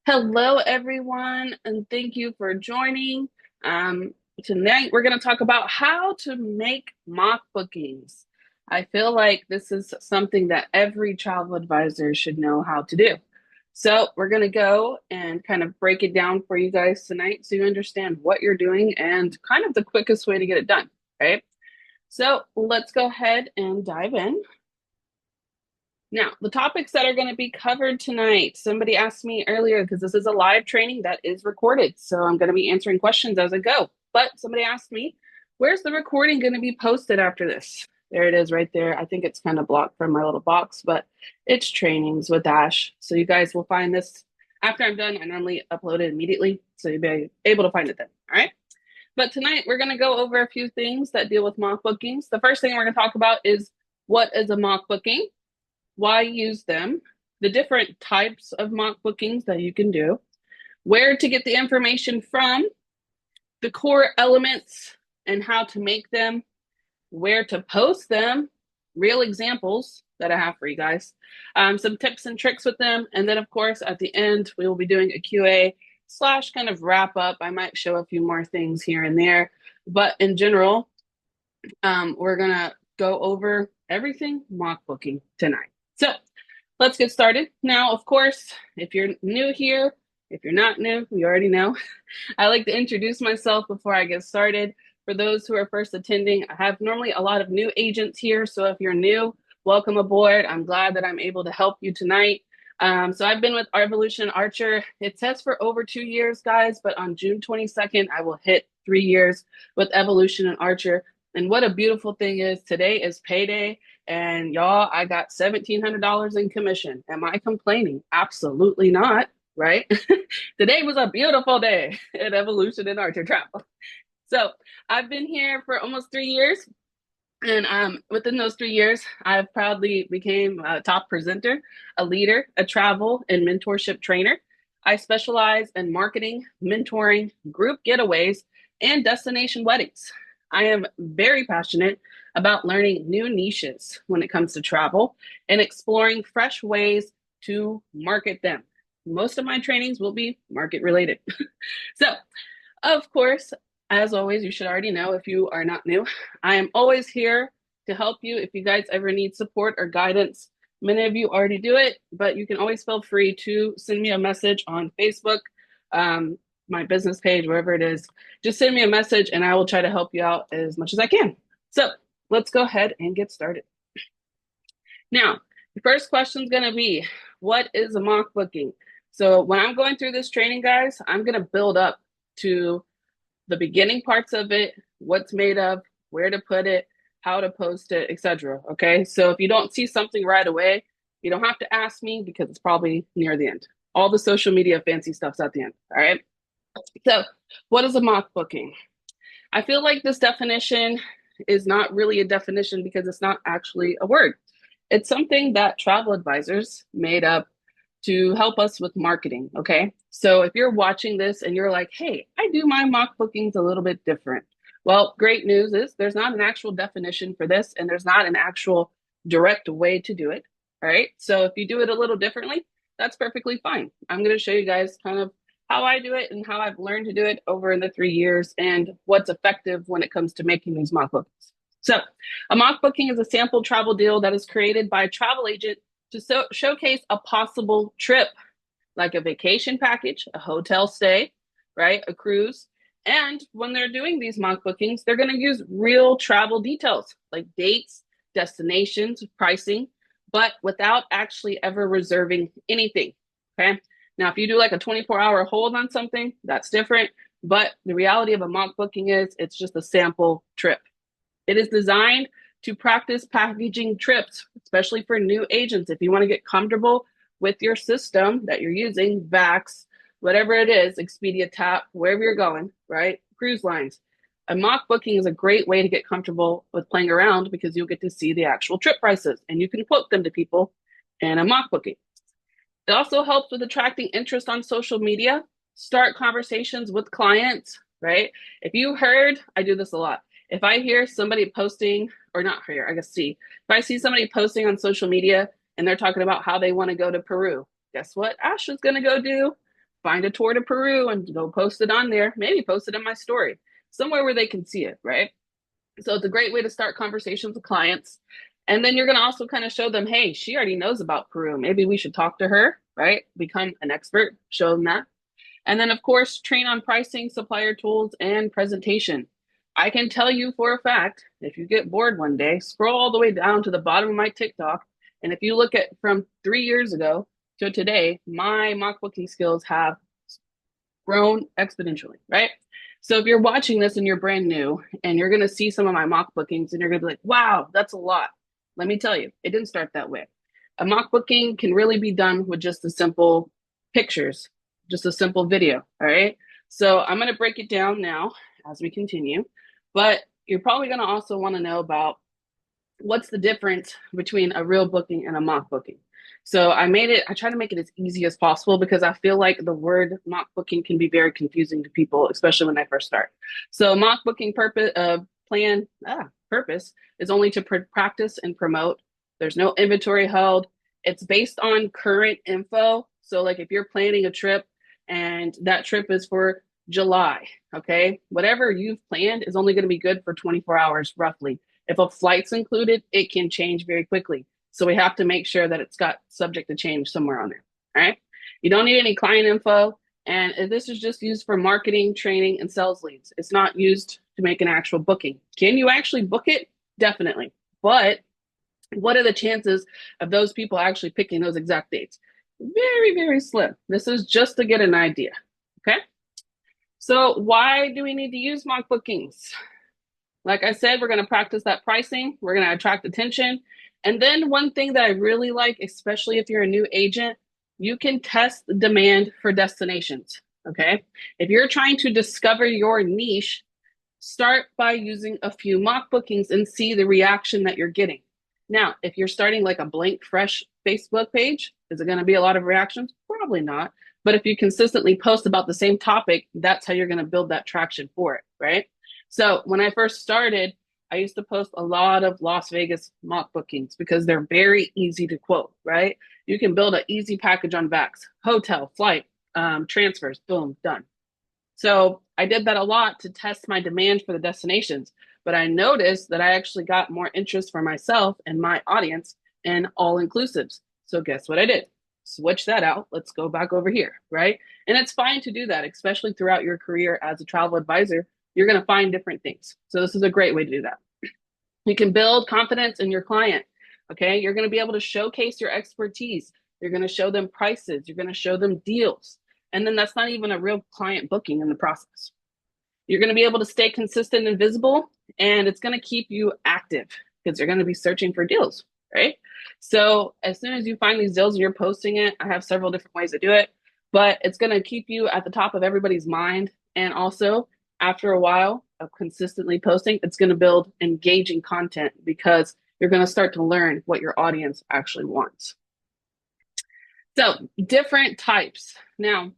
Hello, everyone, and thank you for joining. Um, Tonight, we're going to talk about how to make mock bookings. I feel like this is something that every travel advisor should know how to do. So, we're going to go and kind of break it down for you guys tonight so you understand what you're doing and kind of the quickest way to get it done, right? So, let's go ahead and dive in. Now, the topics that are going to be covered tonight, somebody asked me earlier because this is a live training that is recorded. So I'm going to be answering questions as I go. But somebody asked me, where's the recording going to be posted after this? There it is right there. I think it's kind of blocked from my little box, but it's trainings with Dash. So you guys will find this after I'm done. I normally upload it immediately. So you'll be able to find it then. All right. But tonight we're going to go over a few things that deal with mock bookings. The first thing we're going to talk about is what is a mock booking? Why use them, the different types of mock bookings that you can do, where to get the information from, the core elements and how to make them, where to post them, real examples that I have for you guys, some tips and tricks with them. And then, of course, at the end, we will be doing a QA slash kind of wrap up. I might show a few more things here and there. But in general, we're going to go over everything mock booking tonight. So let's get started. Now, of course, if you're new here, if you're not new, you already know, I like to introduce myself before I get started. For those who are first attending, I have normally a lot of new agents here. So if you're new, welcome aboard. I'm glad that I'm able to help you tonight. So I've been with Evolution Archer. It says for over 2 years, guys, but on June 22nd, I will hit 3 years with Evolution and Archer. And what a beautiful thing is today is payday. And y'all, I got $1,700 in commission. Am I complaining? Absolutely not, right? Today was a beautiful day at Evolution and Archer Travel. So I've been here for almost 3 years. And within those 3 years, I've proudly became a top presenter, a leader, a travel and mentorship trainer. I specialize in marketing, mentoring, group getaways, and destination weddings. I am very passionate about learning new niches when it comes to travel and exploring fresh ways to market them. Most of my trainings will be market related. So, of course, as always, you should already know if you are not new, I am always here to help you if you guys ever need support or guidance. Many of you already do it, but you can always feel free to send me a message on Facebook, my business page, wherever it is. Just send me a message and I will try to help you out as much as I can. So let's go ahead and get started. Now, the first question is going to be, what is a mock booking? So when I'm going through this training, guys, I'm going to build up to the beginning parts of it, what's made of, where to put it, how to post it, etc. Okay, so if you don't see something right away, you don't have to ask me because it's probably near the end. All the social media fancy stuff's at the end. All right. So, what is a mock booking? I feel like this definition is not really a definition because it's not actually a word. It's something that travel advisors made up to help us with marketing. Okay. So if you're watching this and you're like, hey, I do my mock bookings a little bit different. Well, great news is there's not an actual definition for this and there's not an actual direct way to do it. All right. So if you do it a little differently, that's perfectly fine. I'm going to show you guys kind of how I do it and how I've learned to do it over in the 3 years and what's effective when it comes to making these mock bookings. So a mock booking is a sample travel deal that is created by a travel agent to showcase a possible trip, like a vacation package, a hotel stay, right? A cruise. And when they're doing these mock bookings, they're going to use real travel details like dates, destinations, pricing, but without actually ever reserving anything. Okay. Now, if you do like a 24-hour hold on something, that's different. But the reality of a mock booking is it's just a sample trip. It is designed to practice packaging trips, especially for new agents. If you want to get comfortable with your system that you're using, Vax, whatever it is, Expedia, Tap, wherever you're going, right? Cruise lines. A mock booking is a great way to get comfortable with playing around because you'll get to see the actual trip prices and you can quote them to people in a mock booking. It also helps with attracting interest on social media, start conversations with clients, right? If you heard, I do this a lot. If I hear somebody posting, or not hear, I guess see, if I see somebody posting on social media and they're talking about how they want to go to Peru, guess what Ash is going to go do? find a tour to Peru and go post it on there, maybe post it in my story, somewhere where they can see it, right? So it's a great way to start conversations with clients. And then you're going to also kind of show them, hey, she already knows about Peru. Maybe we should talk to her, right? Become an expert, show them that. And then, of course, train on pricing, supplier tools, and presentation. I can tell you for a fact, if you get bored one day, scroll all the way down to the bottom of my TikTok. And if you look at from 3 years ago to today, my mock booking skills have grown exponentially, right? So if you're watching this and you're brand new and you're going to see some of my mock bookings and you're going to be like, wow, that's a lot. Let me tell you, it didn't start that way. A mock booking can really be done with just the simple pictures, just a simple video. All right. So I'm going to break it down now as we continue, but you're probably going to also want to know about what's the difference between a real booking and a mock booking. So I try to make it as easy as possible because I feel like the word mock booking can be very confusing to people, especially when they first start. So mock booking purpose is only to practice and promote. There's no inventory held. It's based on current info. So like if you're planning a trip and that trip is for July, okay, whatever you've planned is only going to be good for 24 hours roughly. If a flight's included, it can change very quickly. So we have to make sure that it's got subject to change somewhere on there. All right. You don't need any client info. And this is just used for marketing, training, and sales leads. It's not used to make an actual booking. Can you actually book it? Definitely. But what are the chances of those people actually picking those exact dates? Very, very slim. This is just to get an idea. Okay. So why do we need to use mock bookings? Like I said, we're going to practice that pricing. We're going to attract attention. And then one thing that I really like, especially if you're a new agent, you can test the demand for destinations. Okay. If you're trying to discover your niche, start by using a few mock bookings and see the reaction that you're getting. Now, if you're starting like a blank, fresh Facebook page, is it going to be a lot of reactions? Probably not. But if you consistently post about the same topic, that's how you're going to build that traction for it, right? So when I first started, I used to post a lot of Las Vegas mock bookings because they're very easy to quote, right? You can build an easy package on VAX, hotel, flight, transfers, boom, done. So I did that a lot to test my demand for the destinations, but I noticed that I actually got more interest for myself and my audience in all inclusives. So guess what I did? Switch that out. Let's go back over here, right? And it's fine to do that, especially throughout your career as a travel advisor. You're going to find different things. So this is a great way to do that. You can build confidence in your client. Okay. You're going to be able to showcase your expertise. You're going to show them prices. You're going to show them deals. And then that's not even a real client booking in the process. You're going to be able to stay consistent and visible, and it's going to keep you active because you're going to be searching for deals, right? So as soon as you find these deals and you're posting it, I have several different ways to do it, but it's going to keep you at the top of everybody's mind. And also, after a while of consistently posting, it's going to build engaging content because you're going to start to learn what your audience actually wants. So different types. Now,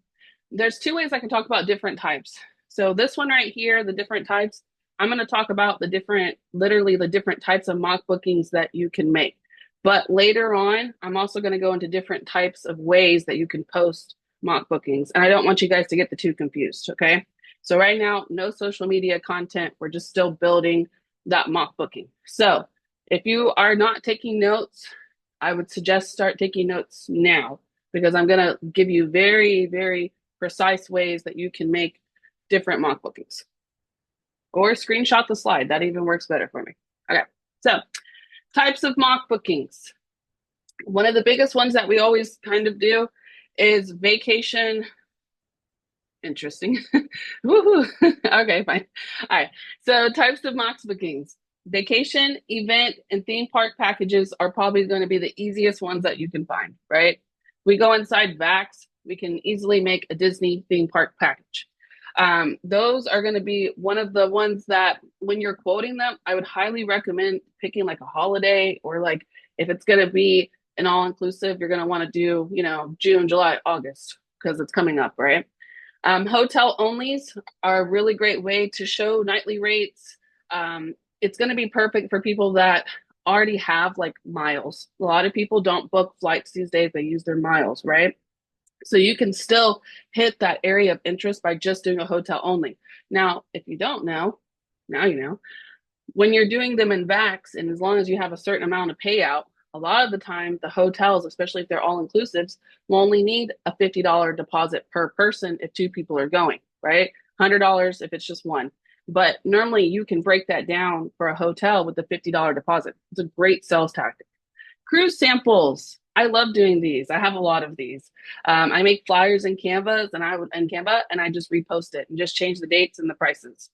there's two ways I can talk about different types. So this one right here, the different types, I'm going to talk about literally the different types of mock bookings that you can make. But later on, I'm also going to go into different types of ways that you can post mock bookings. And I don't want you guys to get the two confused, okay? So right now, no social media content. We're just still building that mock booking. So if you are not taking notes, I would suggest start taking notes now because I'm going to give you very, very precise ways that you can make different mock bookings. Or screenshot the slide. That even works better for me. Okay, so types of mock bookings. One of the biggest ones that we always kind of do is vacation. Interesting. Woohoo. Okay, fine. All right, so types of mock bookings. Vacation, event, and theme park packages are probably going to be the easiest ones that you can find, right? We go inside VAX, we can easily make a Disney theme park package. Those are going to be one of the ones that when you're quoting them, I would highly recommend picking like a holiday or like if it's going to be an all-inclusive, you're going to want to do, June, July, August, because it's coming up, right? Hotel onlys are a really great way to show nightly rates. It's going to be perfect for people that already have like miles. A lot of people don't book flights these days. They use their miles, right? So you can still hit that area of interest by just doing a hotel only. Now, if you don't know, now you know. When you're doing them in VACs, and as long as you have a certain amount of payout, a lot of the time the hotels, especially if they're all inclusives, will only need a $50 deposit per person if two people are going, right? $100 if it's just one. But normally you can break that down for a hotel with the $50 deposit. It's a great sales tactic. Cruise samples. I love doing these. I have a lot of these. I make flyers in Canva and I just repost it and just change the dates and the prices.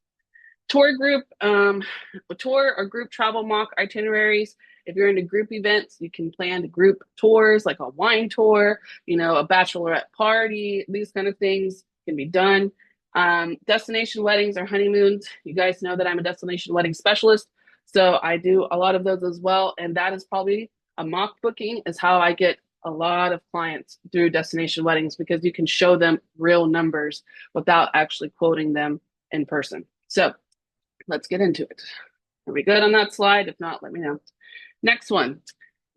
Tour group, tour or group travel mock itineraries. If you're into group events, you can plan group tours like a wine tour, a bachelorette party. These kind of things can be done. Destination weddings or honeymoons. You guys know that I'm a destination wedding specialist, so I do a lot of those as well. And that is probably a mock booking is how I get a lot of clients through destination weddings, because you can show them real numbers without actually quoting them in person. So let's get into it. Are we good on that slide? If not, let me know. Next one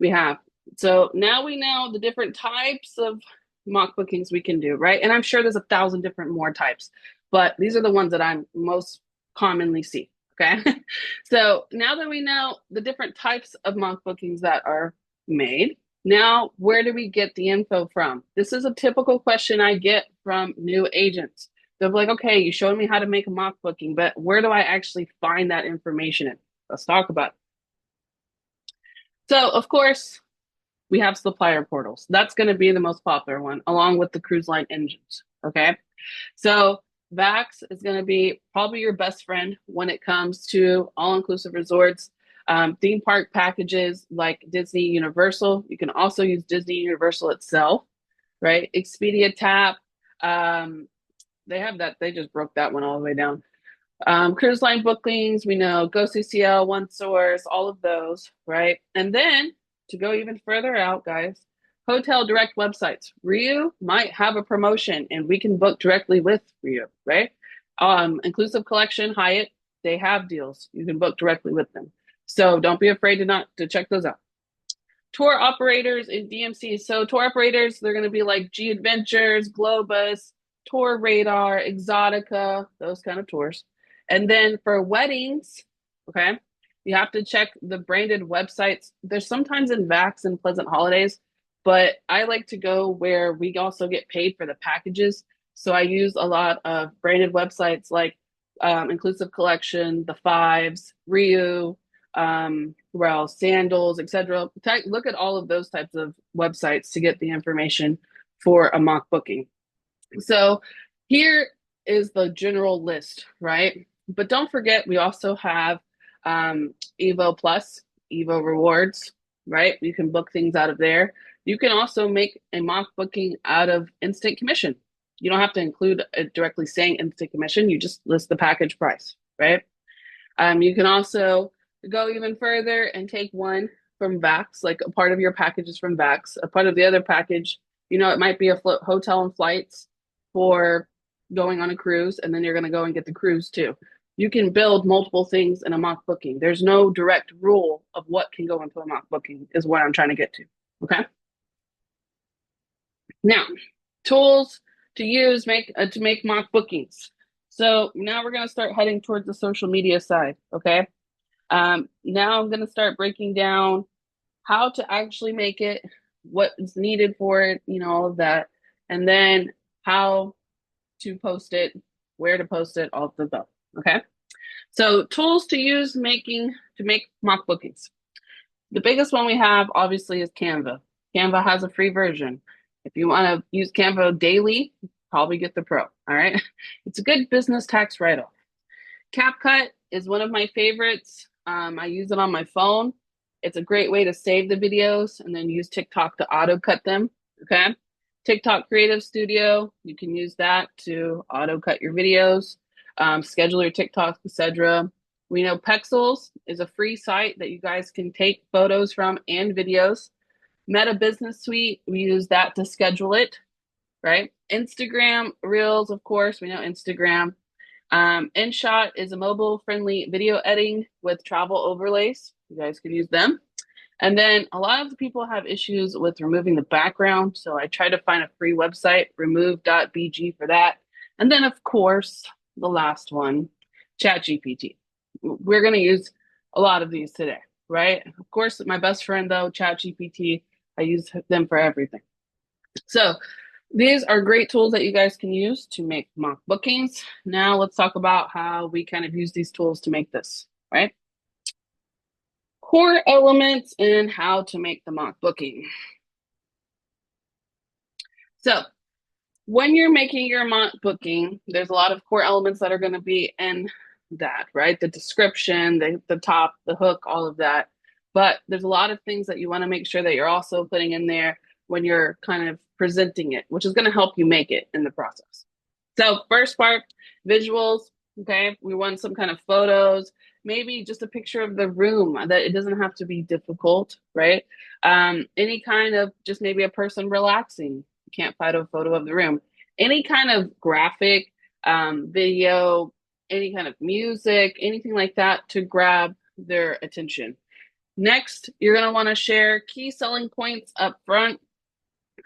we have. So now we know the different types of mock bookings we can do, right? And I'm sure there's 1,000 different more types, but these are the ones that I most commonly see, okay? So now that we know the different types of mock bookings that are made, now where do we get the info from? This is a typical question I get from new agents. They're like, okay, you showed me how to make a mock booking, but where do I actually find that information in? Let's talk about it. So, of course, we have supplier portals. That's going to be the most popular one, along with the cruise line engines, okay? So, VAX is going to be probably your best friend when it comes to all-inclusive resorts, theme park packages like Disney Universal. You can also use Disney Universal itself, right? Expedia Tap. They have that. They just broke that one all the way down. Cruise line bookings, we know GoCCL, OneSource, all of those, right? And then to go even further out, guys, hotel direct websites. Riu might have a promotion and we can book directly with Riu, right? Inclusive Collection, Hyatt, they have deals. You can book directly with them. So don't be afraid to check those out. Tour operators in DMC. So tour operators, they're going to be like G Adventures, Globus, Tour Radar, Exotica, those kind of tours. And then for weddings, okay, you have to check the branded websites. There's sometimes in VAX and Pleasant Holidays, but I like to go where we also get paid for the packages. So I use a lot of branded websites like Inclusive Collection, The Fives, Riu, well, Sandals, etc. Look at all of those types of websites to get the information for a mock booking. So here is the general list, right? But don't forget, we also have EVO Plus, EVO Rewards, right? You can book things out of there. You can also make a mock booking out of instant commission. You don't have to include it directly saying instant commission. You just list the package price, right? You can also go even further and take one from VAX, like a part of your package is from VAX. A part of the other package, it might be a hotel and flights for going on a cruise, and then you're going to go and get the cruise too. You can build multiple things in a mock booking. There's no direct rule of what can go into a mock booking is what I'm trying to get to, okay? Now, tools to use to make mock bookings. So now we're going to start heading towards the social media side, okay? Now I'm going to start breaking down how to actually make it, what is needed for it, all of that, and then how to post it, where to post it, all of the above, okay? So tools to use to make mock bookings. The biggest one we have, obviously, is Canva. Canva has a free version. If you want to use Canva daily, probably get the Pro, all right? It's a good business tax write-off. CapCut is one of my favorites. I use it on my phone. It's a great way to save the videos and then use TikTok to auto cut them, okay? TikTok Creative Studio, you can use that to auto cut your videos, schedule your TikToks, etc. We know Pexels is a free site that you guys can take photos from and videos. Meta Business Suite, we use that to schedule it, right? Instagram Reels, of course, we know Instagram. InShot is a mobile-friendly video editing with travel overlays. You guys can use them. And then a lot of the people have issues with removing the background. So I try to find a free website, remove.bg for that. And then, of course, the last one, ChatGPT. We're going to use a lot of these today, right? Of course, my best friend, though, ChatGPT, I use them for everything. So these are great tools that you guys can use to make mock bookings. Now let's talk about how we kind of use these tools to make this, right? Core elements and how to make the mock booking. So when you're making your mock booking, there's a lot of core elements that are going to be in that, right? The description, the top, the hook, all of that. But there's a lot of things that you want to make sure that you're also putting in there when you're kind of presenting it, which is going to help you make it in the process. So first part, visuals. Okay, we want some kind of photos, maybe just a picture of the room. That it doesn't have to be difficult, right? Any kind of just maybe a person relaxing. Can't find a photo of the room. Any kind of graphic, video, any kind of music, anything like that to grab their attention. Next, you're going to want to share key selling points up front.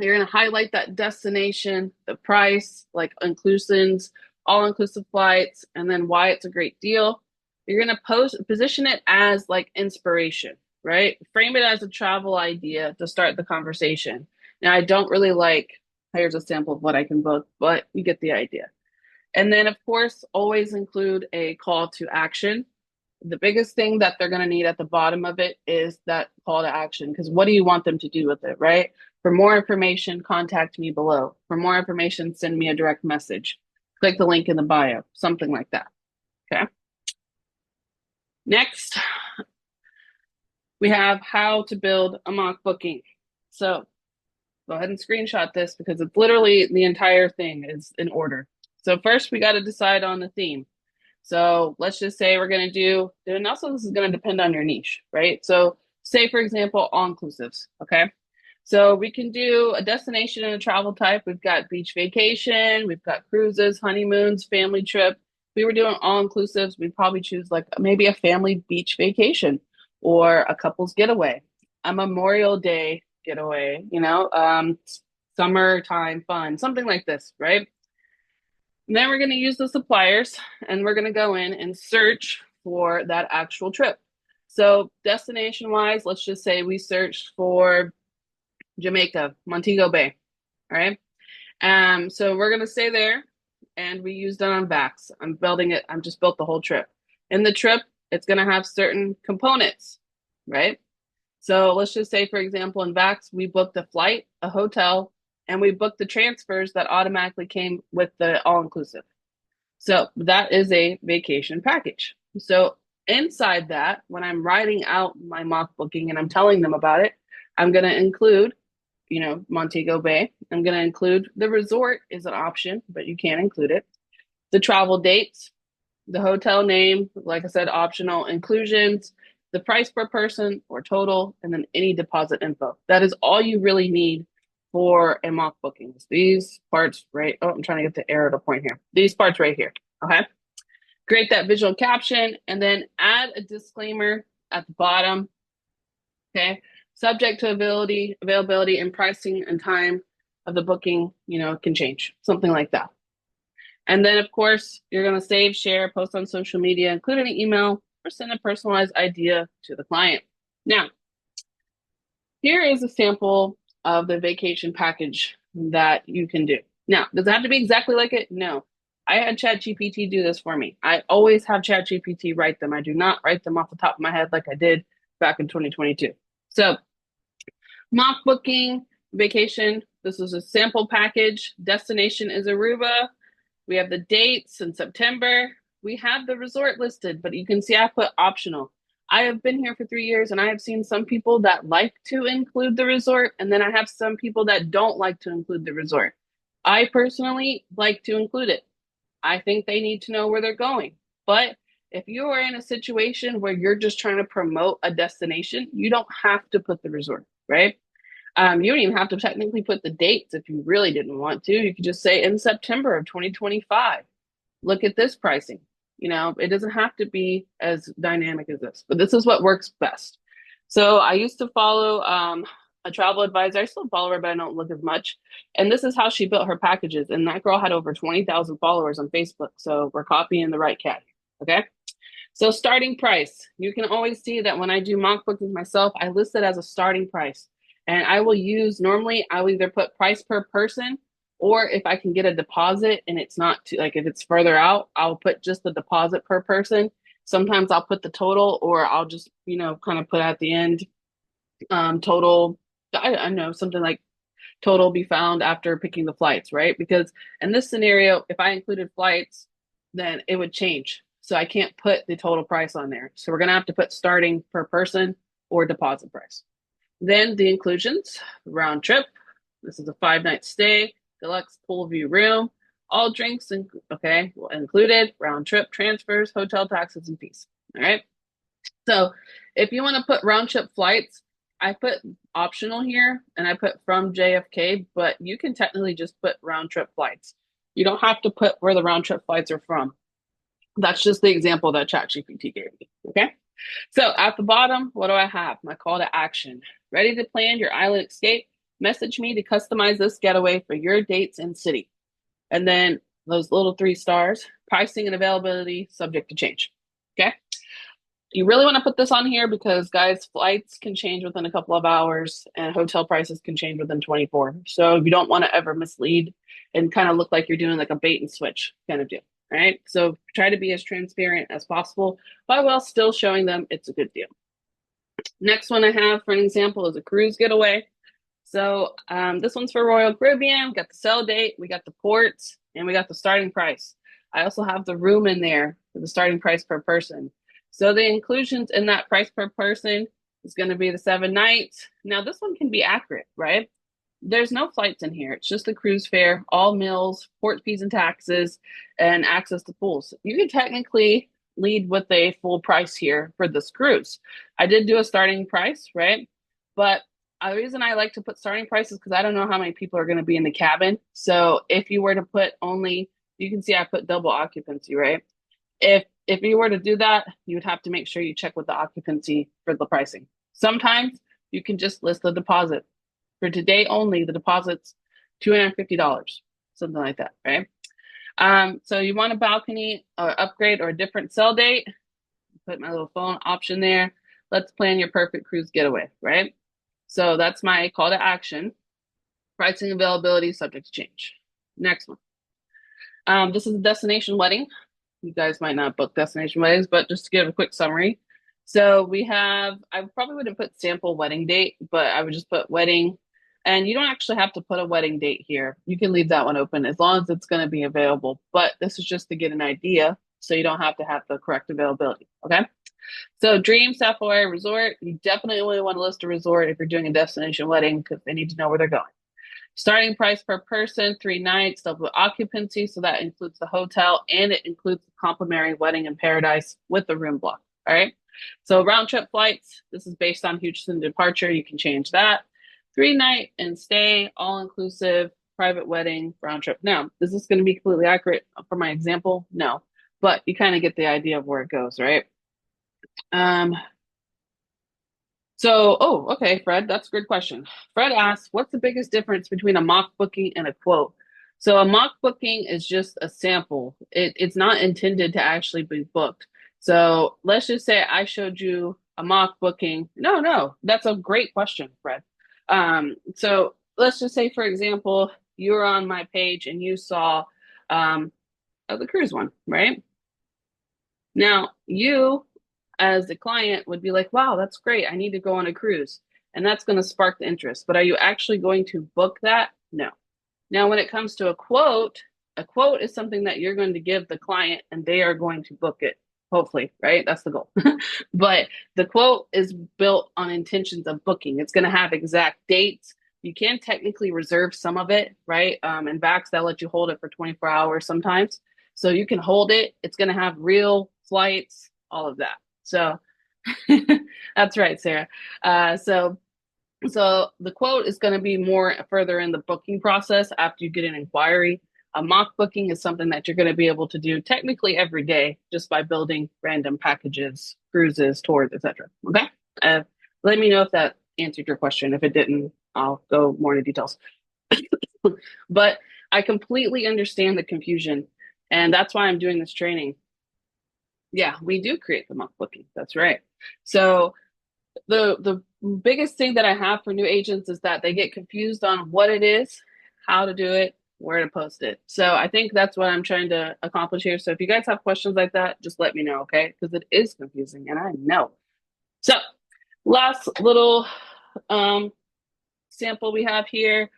You're going to highlight that destination, the price, like inclusions, all-inclusive flights, and then why it's a great deal. You're going to position it as like inspiration, right? Frame it as a travel idea to start the conversation. Now, I don't really like, here's a sample of what I can book, but you get the idea. And then, of course, always include a call to action. The biggest thing that they're going to need at the bottom of it is that call to action, because what do you want them to do with it, right? For more information, contact me below. For more information, send me a direct message. Click the link in the bio, something like that, okay? Next, we have how to build a mock booking. So go ahead and screenshot this because it's literally the entire thing is in order. So first we got to decide on the theme. So let's just say we're going to do, and also this is going to depend on your niche, right? So say, for example, all-inclusives, okay? So we can do a destination and a travel type. We've got beach vacation, we've got cruises, honeymoons, family trip. If we were doing all-inclusives, we'd probably choose like maybe a family beach vacation or a couple's getaway, a Memorial Day getaway, summertime fun, something like this, right? And then we're going to use the suppliers and we're going to go in and search for that actual trip. So destination wise, let's just say we searched for Jamaica, Montego Bay. All right. So we're going to stay there and we used it on Vax. I'm building it. I'm just built the whole trip. In the trip, it's going to have certain components, right? So let's just say, for example, in Vax, we booked a flight, a hotel, and we booked the transfers that automatically came with the all-inclusive. So that is a vacation package. So inside that, when I'm writing out my mock booking and I'm telling them about it, I'm going to include, Montego Bay. I'm going to include the resort is an option, but you can't include it. The travel dates, the hotel name, like I said, optional inclusions, the price per person or total, and then any deposit info. That is all you really need for a mock bookings. These parts right, I'm trying to get the arrow to point here. These parts right here, okay? Create that visual caption and then add a disclaimer at the bottom, okay? Subject to availability and pricing and time of the booking, can change, something like that. And then, of course, you're going to save, share, post on social media, include an email, or send a personalized idea to the client. Now, here is a sample of the vacation package that you can do. Now, does it have to be exactly like it? No. I had ChatGPT do this for me. I always have ChatGPT write them. I do not write them off the top of my head like I did back in 2022. So, mock booking, vacation. This is a sample package. Destination is Aruba. We have the dates in September. We have the resort listed, but you can see I put optional. I have been here for 3 years and I have seen some people that like to include the resort, and then I have some people that don't like to include the resort. I personally like to include it. I think they need to know where they're going. But if you are in a situation where you're just trying to promote a destination, you don't have to put the resort, right? You don't even have to technically put the dates if you really didn't want to. You could just say in September of 2025, look at this pricing. It doesn't have to be as dynamic as this, but this is what works best. So I used to follow a travel advisor. I still follow her, but I don't look as much. And this is how she built her packages. And that girl had over 20,000 followers on Facebook. So we're copying the right cat. Okay. So starting price, you can always see that when I do mock bookings myself, I list it as a starting price. And I will use, normally I'll either put price per person, or if I can get a deposit and it's not too, like if it's further out, I'll put just the deposit per person. Sometimes I'll put the total, or I'll just, kind of put at the end, total, I know, something like total be found after picking the flights, right? Because in this scenario, if I included flights, then it would change. So I can't put the total price on there. So we're going to have to put starting per person or deposit price. Then the inclusions, round trip. This is a 5-night stay, deluxe pool view room, all drinks, included, round trip transfers, hotel taxes, and fees. All right. So if you want to put round trip flights, I put optional here and I put from JFK, but you can technically just put round trip flights. You don't have to put where the round trip flights are from. That's just the example that ChatGPT gave me. Okay. So at the bottom, what do I have? My call to action. Ready to plan your island escape? Message me to customize this getaway for your dates and city. And then those little 3 stars, pricing and availability subject to change. Okay. You really want to put this on here because, guys, flights can change within a couple of hours and hotel prices can change within 24. So you don't want to ever mislead and kind of look like you're doing like a bait and switch kind of deal. Right. So try to be as transparent as possible, but while still showing them it's a good deal. Next one I have for an example is a cruise getaway. So this one's for Royal Caribbean. We got the sell date, we got the ports, and we got the starting price. I also have the room in there for the starting price per person. So the inclusions in that price per person is going to be the 7 nights. Now this one can be accurate, right? There's no flights in here. It's just the cruise fare, all meals, port fees and taxes, and access to pools. You can technically lead with a full price here for this cruise. I did do a starting price, right? But the reason I like to put starting prices because I don't know how many people are going to be in the cabin. So if you were to put only, you can see I put double occupancy, right? If you were to do that, you would have to make sure you check with the occupancy for the pricing. Sometimes you can just list the deposit. For today only, the deposit's $250, something like that, right? So you want a balcony or upgrade or a different sell date, put my little phone option there. Let's plan your perfect cruise getaway, right? So that's my call to action. Pricing availability subject to change. Next one. This is a destination wedding. You guys might not book destination weddings, but just to give a quick summary. So we have, I probably wouldn't put sample wedding date, but I would just put wedding. And you don't actually have to put a wedding date here. You can leave that one open as long as it's going to be available. But this is just to get an idea so you don't have to have the correct availability. Okay. So Dream Sapphire Resort, you definitely only want to list a resort if you're doing a destination wedding because they need to know where they're going. Starting price per person, 3 nights, double occupancy. So that includes the hotel and it includes the complimentary wedding in paradise with the room block. All right. So round trip flights, this is based on Houston departure. You can change that. 3-night and stay, all inclusive, private wedding, round trip. Now, is this going to be completely accurate for my example? No, but you kind of get the idea of where it goes, right? Okay, Fred, that's a good question. Fred asks, what's the biggest difference between a mock booking and a quote? So a mock booking is just a sample. It's not intended to actually be booked. So let's just say I showed you a mock booking. No, that's a great question, Fred. So let's just say, for example, you were on my page and you saw the cruise one, right? Now, you as the client would be like, wow, that's great. I need to go on a cruise. And that's going to spark the interest. But are you actually going to book that? No. Now, when it comes to a quote is something that you're going to give the client and they are going to book it. Hopefully, right? That's the goal. But the quote is built on intentions of booking. It's going to have exact dates. You can technically reserve some of it, right? And Vax, they'll let you hold it for 24 hours sometimes. So you can hold it. It's going to have real flights, all of that. So that's right, Sarah. So the quote is going to be more further in the booking process after you get an inquiry. A mock booking is something that you're going to be able to do technically every day just by building random packages, cruises, tours, etc. Okay. Let me know if that answered your question. If it didn't, I'll go more into details. But I completely understand the confusion, and that's why I'm doing this training. Yeah, we do create the mock booking. That's right. So the biggest thing that I have for new agents is that they get confused on what it is, how to do it, where to post it. So I think that's what I'm trying to accomplish here. So if you guys have questions like that, just let me know, okay? Because it is confusing, and I know. So last little um, sample we have here.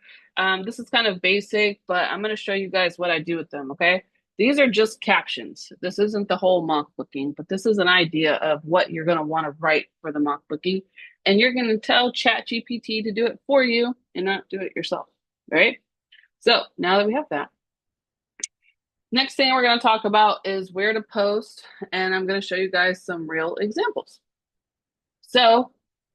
This is kind of basic, but I'm going to show you guys what I do with them, okay? These are just captions. This isn't the whole mock booking, but this is an idea of what you're going to want to write for the mock booking. And you're going to tell ChatGPT to do it for you and not do it yourself, right? So now that we have that, next thing we're going to talk about is where to post. And I'm going to show you guys some real examples. So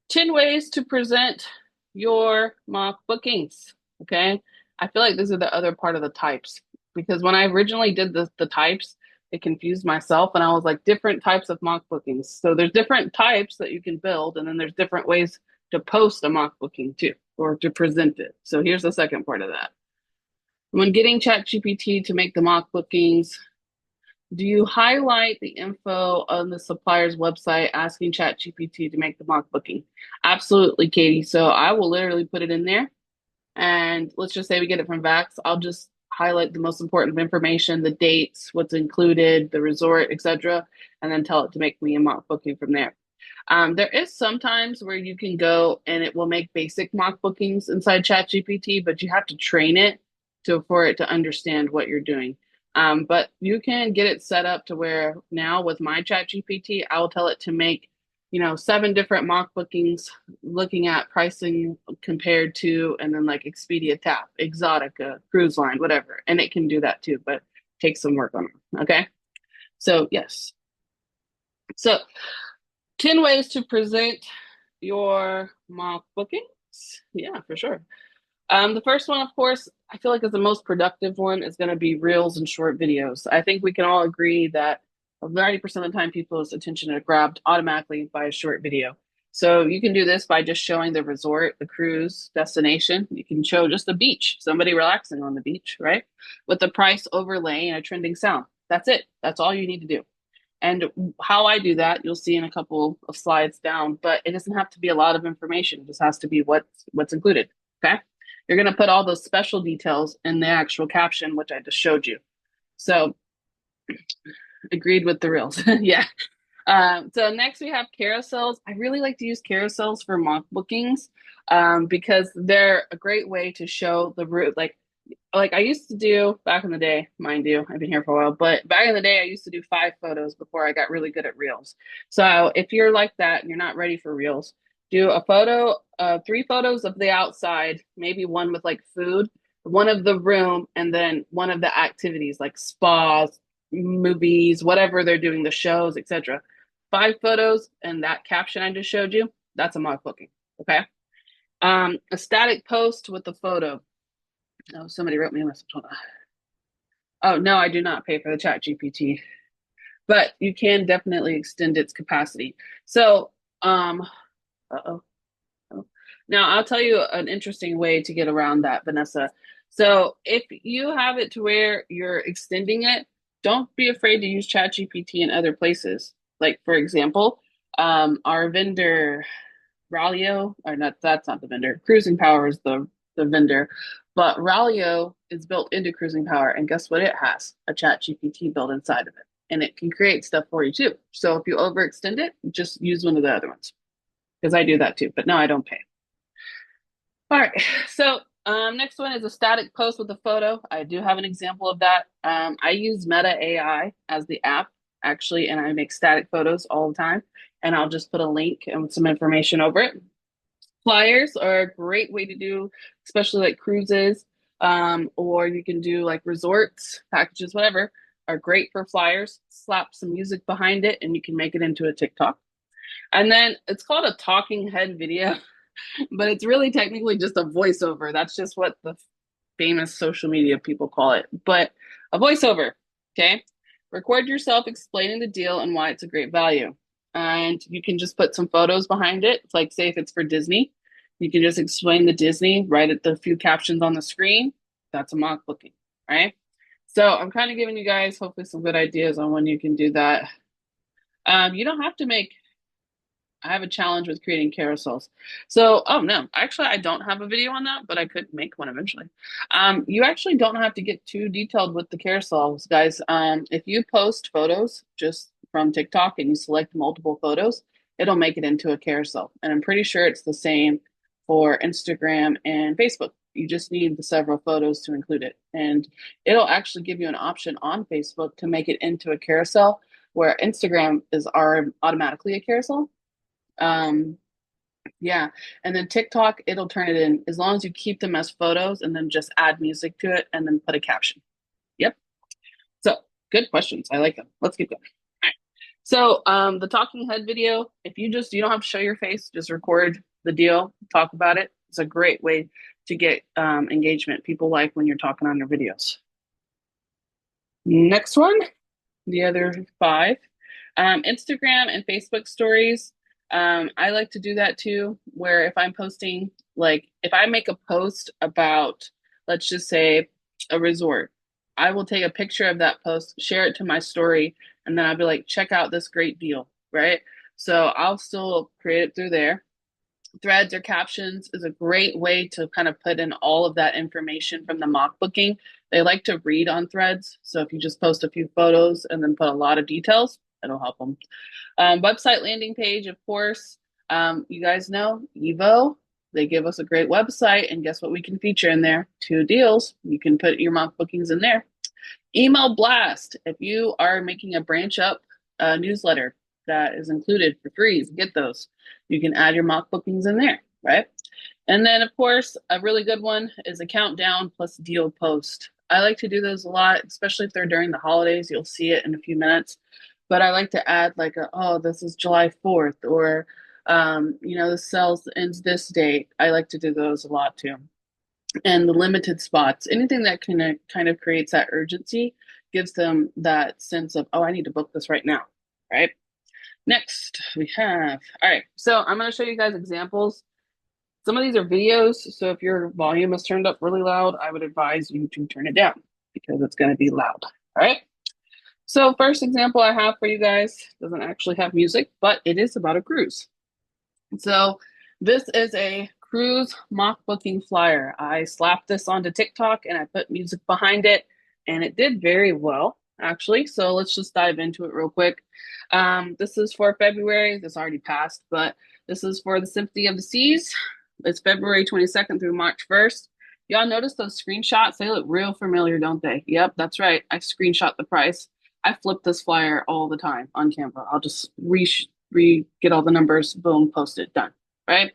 10 ways to present your mock bookings. Okay. I feel like these are the other part of the types because when I originally did the types, it confused myself and I was like different types of mock bookings. So there's different types that you can build and then there's different ways to post a mock booking too or to present it. So here's the second part of that. When getting ChatGPT to make the mock bookings, do you highlight the info on the supplier's website asking ChatGPT to make the mock booking? Absolutely, Katie. So I will literally put it in there. And let's just say we get it from Vax. I'll just highlight the most important information, the dates, what's included, the resort, etc., and then tell it to make me a mock booking from there. There is sometimes where you can go and it will make basic mock bookings inside ChatGPT, but you have to train it for it to understand what you're doing. But you can get it set up to where now with my ChatGPT, I will tell it to make, 7 different mock bookings looking at pricing compared to, and then like Expedia Tap, Exotica, Cruise Line, whatever. And it can do that too, but take some work on it. Okay. So yes. So 10 ways to present your mock bookings. Yeah, for sure. The first one, of course, I feel like is the most productive one is going to be reels and short videos. I think we can all agree that 90% of the time people's attention are grabbed automatically by a short video. So you can do this by just showing the resort, the cruise destination. You can show just the beach, somebody relaxing on the beach, right? With the price overlay and a trending sound. That's it. That's all you need to do. And how I do that, you'll see in a couple of slides down, but it doesn't have to be a lot of information. It just has to be what's included, okay? You're going to put all those special details in the actual caption, which I just showed you. So agreed with the reels. Yeah. So next we have carousels. I really like to use carousels for mock bookings because they're a great way to show the route. Like I used to do back in the day, mind you, I've been here for a while, but back in the day, I used to do 5 photos before I got really good at reels. So if you're like that and you're not ready for reels, do a photo, 3 photos of the outside, maybe one with like food, one of the room, and then one of the activities like spas, movies, whatever they're doing, the shows, etc. 5 photos and that caption I just showed you, that's a mock booking. Okay. A static post with the photo. Oh, somebody wrote me a message. Hold on. Oh, no, I do not pay for the ChatGPT, but you can definitely extend its capacity. So, uh-oh. Oh. Now I'll tell you an interesting way to get around that, Vanessa. So if you have it to where you're extending it, don't be afraid to use ChatGPT in other places. Like for example, our vendor Ralio, or not, that's not the vendor. Cruising Power is the vendor, but Ralio is built into Cruising Power, and guess what? It has a Chat GPT built inside of it, and it can create stuff for you too. So if you overextend it, just use one of the other ones, because I do that too. But no, I don't pay. All right, so next one is a static post with a photo. I do have an example of that. I use Meta AI as the app actually, and I make static photos all the time. And I'll just put a link and some information over it. Flyers are a great way to do, especially like cruises, or you can do like resorts, packages, whatever, are great for flyers. Slap some music behind it and you can make it into a TikTok. And then it's called a talking head video, but it's really technically just a voiceover. That's just what the famous social media people call it, but a voiceover, okay? Record yourself explaining the deal and why it's a great value. and you can just put some photos behind it. It's like, say if it's for Disney, you can just explain the Disney, write it the few captions on the screen. That's a mock booking, right? So I'm kind of giving you guys hopefully some good ideas on when you can do that. You don't have to make I have a challenge with creating carousels. So, oh no, actually, I don't have a video on that, but I could make one eventually. You actually don't have to get too detailed with the carousels, guys. If you post photos just from TikTok and you select multiple photos, it'll make it into a carousel. And I'm pretty sure it's the same for Instagram and Facebook. You just need the several photos to include it. And it'll actually give you an option on Facebook to make it into a carousel, where Instagram is automatically a carousel. Um, yeah. And then TikTok, it'll turn it in as long as you keep them as photos and then just add music to it and then put a caption. Yep. So good questions. I like them. Let's keep going. All right. So the talking head video, if you don't have to show your face, just record the deal, talk about it. It's a great way to get engagement. People like when you're talking on your videos. Next one, the other 5. Instagram and Facebook stories. I like to do that too, where if I'm posting, like if I make a post about, let's just say, a resort, I will take a picture of that post, share it to my story, and then I'll be like, check out this great deal, right? So I'll still create it through there. Threads or captions is a great way to kind of put in all of that information from the mock booking. They like to read on threads. So if you just post a few photos and then put a lot of details, it'll help them. Website landing page, of course. You guys know EVO. They give us a great website, and guess what we can feature in there? 2 deals. You can put your mock bookings in there. Email blast. If you are making a branch up newsletter that is included for free, get those. You can add your mock bookings in there, right? And then, of course, a really good one is a countdown plus deal post. I like to do those a lot, especially if they're during the holidays. You'll see it in a few minutes. But I like to add like, this is July 4th, or, the sales ends this date. I like to do those a lot too. And the limited spots, anything that kind of creates that urgency, gives them that sense of, I need to book this right now, right? Next, we have, all right, so I'm going to show you guys examples. Some of these are videos, so if your volume is turned up really loud, I would advise you to turn it down because it's going to be loud, all right? So first example I have for you guys doesn't actually have music, but it is about a cruise. So this is a cruise mock booking flyer. I slapped this onto TikTok and I put music behind it, and it did very well, actually. So let's just dive into it real quick. This is for February. This already passed, but this is for the Symphony of the Seas. It's February 22nd through March 1st. Y'all notice those screenshots? They look real familiar, don't they? Yep, that's right. I screenshot the price. I flip this flyer all the time on Canva. I'll just get all the numbers, boom, post it, done, right?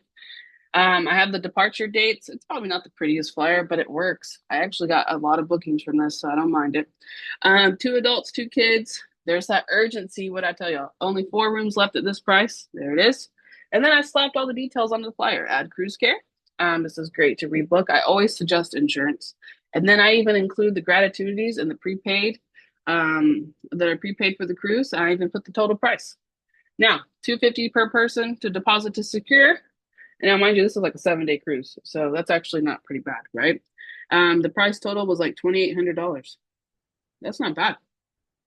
I have the departure dates. It's probably not the prettiest flyer, but it works. I actually got a lot of bookings from this, so I don't mind it. 2 adults, 2 kids. There's that urgency. What I tell y'all, only 4 rooms left at this price. There it is. And then I slapped all the details onto the flyer. Add cruise care. This is great to rebook. I always suggest insurance. And then I even include the gratuities and the prepaid that are prepaid for the cruise. I even put the total price. Now, $250 per person to deposit to secure. And now, mind you, this is like a 7-day cruise, so that's actually not pretty bad, right? The price total was like $2,800. That's not bad.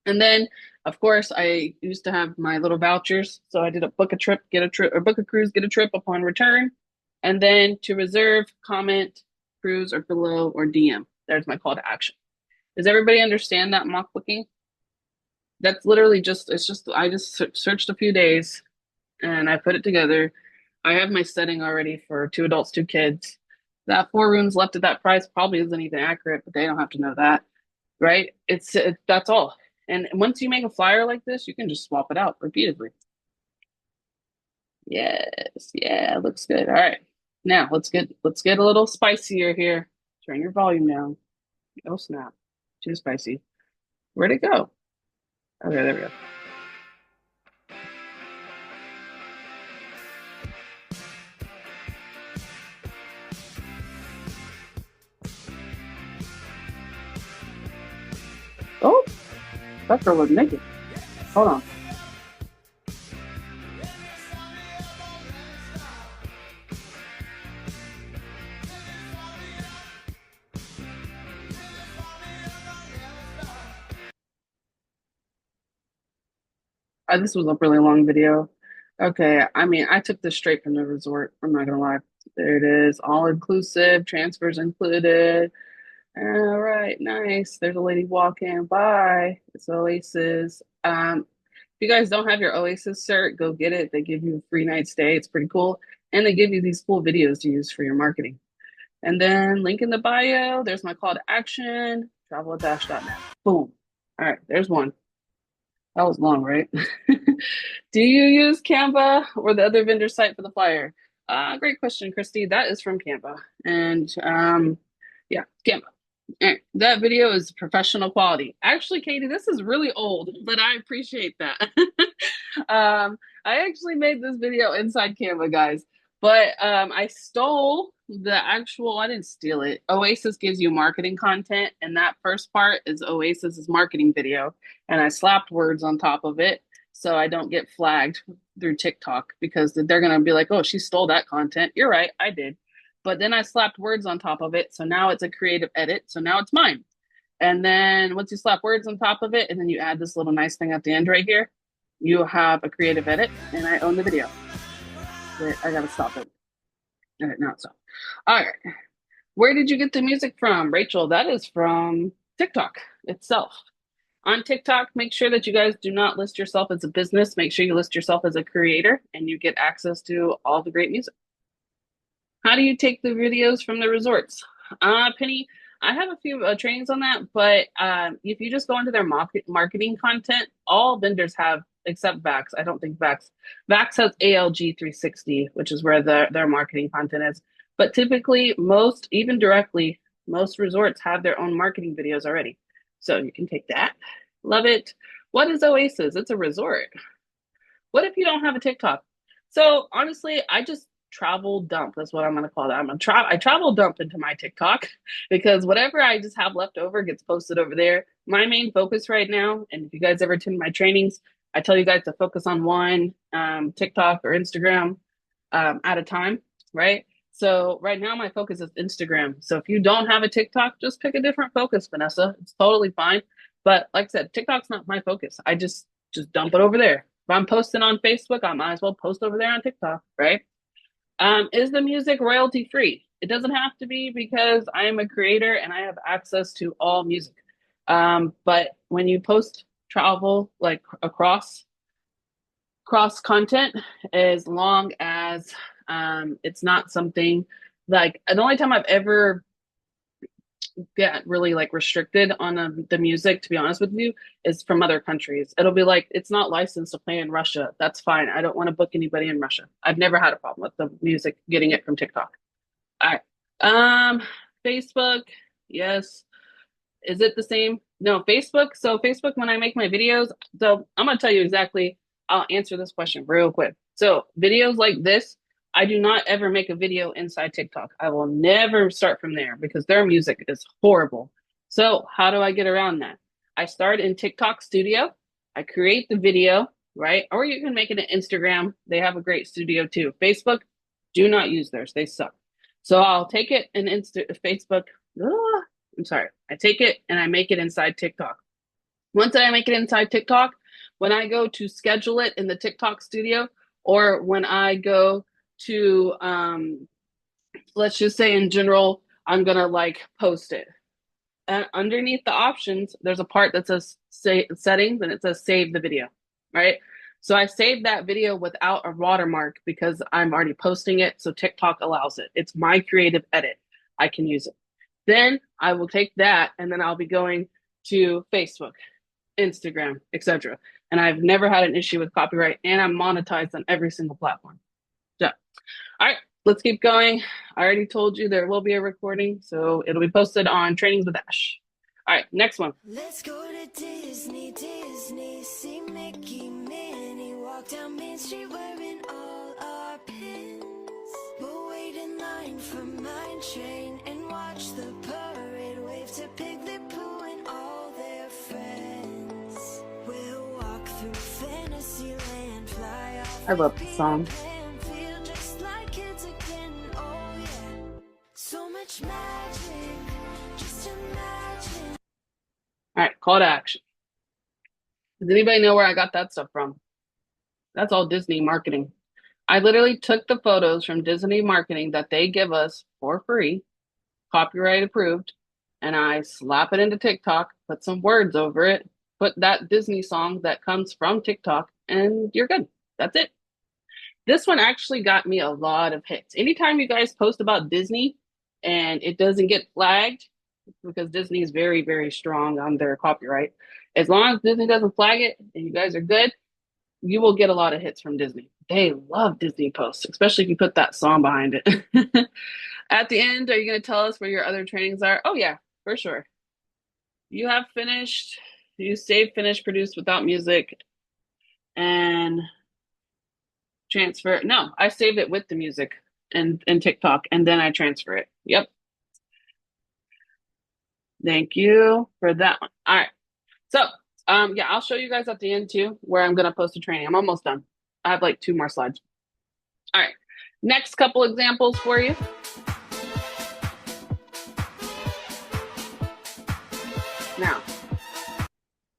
And then, of course, I used to have my little vouchers, so I did a book a trip, get a trip, or book a cruise, get a trip upon return. And then to reserve, comment, cruise, or below, or DM. There's my call to action. Does everybody understand that mock booking? That's literally I just searched a few days and I put it together. I have my setting already for 2 adults, 2 kids. That 4 rooms left at that price probably isn't even accurate, but they don't have to know that, right? That's all. And once you make a flyer like this, you can just swap it out repeatedly. Yes, yeah, looks good. All right, now let's get a little spicier here. Turn your volume down. Oh snap, too spicy. Where'd it go? Okay, there we go. Oh, that girl was naked. Hold on. This was a really long video. Okay, I mean, I took this straight from the resort. I'm not gonna lie. There it is, all inclusive, transfers included. All right, nice. There's a lady walking by. It's Oasis. If you guys don't have your Oasis cert, go get it. They give you a free night stay. It's pretty cool. And they give you these cool videos to use for your marketing. And then link in the bio. There's my call to action, travel-dash.net. Boom. All right, there's one. That was long, right? Do you use Canva or the other vendor site for the flyer? Great question, Christy. That is from Canva. And yeah, Canva. That video is professional quality. Actually, Katie, this is really old, but I appreciate that. I actually made this video inside Canva, guys, but I stole the actual, I didn't steal it. Oasis gives you marketing content, and that first part is Oasis's marketing video, and I slapped words on top of it so I don't get flagged through TikTok because they're going to be like, oh, she stole that content. You're right, I did. But then I slapped words on top of it. So now it's a creative edit. So now it's mine. And then once you slap words on top of it, and then you add this little nice thing at the end right here, you have a creative edit, and I own the video. Wait, I gotta stop it. All right, now it's stop. All right. Where did you get the music from, Rachel? That is from TikTok itself. On TikTok, make sure that you guys do not list yourself as a business. Make sure you list yourself as a creator, and you get access to all the great music. How do you take the videos from the resorts? Penny, I have a few trainings on that, but if you just go into their marketing content, all vendors have, except Vax. I don't think Vax has ALG 360, which is where their marketing content is. But typically, most, even directly, most resorts have their own marketing videos already. So you can take that. Love it. What is Oasis? It's a resort. What if you don't have a TikTok? So honestly, I just travel dump. That's what I'm going to call that. I travel dump into my TikTok because whatever I just have left over gets posted over there. My main focus right now, and if you guys ever attend my trainings, I tell you guys to focus on one TikTok or Instagram at a time, right? So right now my focus is Instagram. So if you don't have a TikTok, just pick a different focus, Vanessa. It's totally fine. But like I said, TikTok's not my focus. I just dump it over there. If I'm posting on Facebook, I might as well post over there on TikTok, right? Is the music royalty free? It doesn't have to be because I am a creator and I have access to all music. But when you post travel like across cross content, as long as it's not something like the only time I've ever get really like restricted on the music, to be honest with you, is from other countries. It'll be like, it's not licensed to play in Russia. That's fine. I don't want to book anybody in Russia. I've never had a problem with the music getting it from TikTok. All right. Facebook, yes. Is it the same? No, Facebook. So Facebook, when I make my videos, so I'm gonna tell you exactly, I'll answer this question real quick. So videos like this, I do not ever make a video inside TikTok. I will never start from there because their music is horrible. So how do I get around that? I start in TikTok Studio. I create the video, right? Or you can make it an Instagram. They have a great studio too. Facebook, do not use theirs. They suck. So I'll take it in Facebook. I'm sorry. I take it and I make it inside TikTok. Once I make it inside TikTok, when I go to schedule it in the TikTok studio, or when I go to, let's just say in general, I'm going to like post it. And underneath the options, there's a part that says settings and it says save the video, right? So I saved that video without a watermark because I'm already posting it. So TikTok allows it. It's my creative edit. I can use it. Then I will take that and then I'll be going to Facebook, Instagram, etc. And I've never had an issue with copyright, and I'm monetized on every single platform. So, all right, let's keep going. I already told you there will be a recording, so it'll be posted on Trainings with Ash. All right, next one. Let's go to Disney, see Mickey, Minnie, walk down Main Street wearing all our pins. We'll wait in line for Mine Train and watch the parade, wave to Piglet, Pooh, and all their friends. We'll walk through Fantasyland, fly off. I love this song. Feel just like kids again, oh yeah. So much magic, just imagine. All right, call to action. Does anybody know where I got that stuff from? That's all Disney marketing. I literally took the photos from Disney marketing that they give us for free, copyright approved, and I slap it into TikTok, put some words over it, put that Disney song that comes from TikTok, and you're good. That's it. This one actually got me a lot of hits. Anytime you guys post about Disney and it doesn't get flagged, because Disney is very, very strong on their copyright, as long as Disney doesn't flag it and you guys are good, you will get a lot of hits from Disney. They love Disney posts, especially if you put that song behind it. At the end, are you going to tell us where your other trainings are? Oh, yeah, for sure. You have finished, you saved, finished, produced without music, and transfer. No, I saved it with the music and TikTok, and then I transfer it. Yep. Thank you for that one. All right. So, yeah, I'll show you guys at the end too, where I'm going to post a training. I'm almost done. I have like two more slides. All right. Next couple examples for you. Now,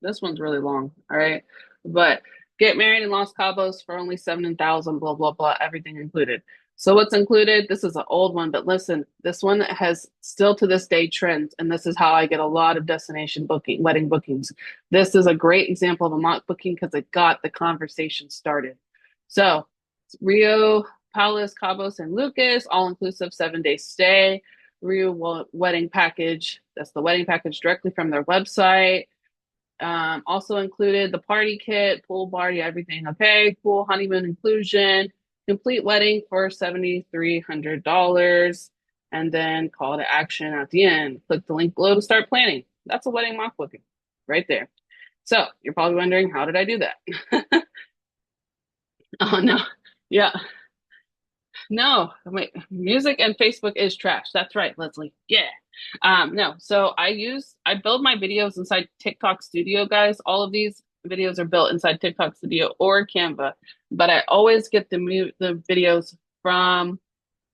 this one's really long, all right? But get married in Los Cabos for only 7,000, blah, blah, blah, everything included. So what's included? This is an old one, but listen, this one has still to this day trends, and this is how I get a lot of destination booking, wedding bookings. This is a great example of a mock booking because it got the conversation started. So Rio, Palos, Cabos, and Lucas, all inclusive 7-day stay. Rio wedding package. That's the wedding package directly from their website. Also included the party kit, pool party, everything. Okay, pool, honeymoon inclusion, complete wedding for $7,300, and then call to action at the end. Click the link below to start planning. That's a wedding mock booking right there. So you're probably wondering, how did I do that? Oh no, yeah, no. Wait, music and Facebook is trash. That's right, Leslie. Yeah. No, so I build my videos inside TikTok Studio, guys. All of these videos are built inside TikTok Studio or Canva, but I always get the videos from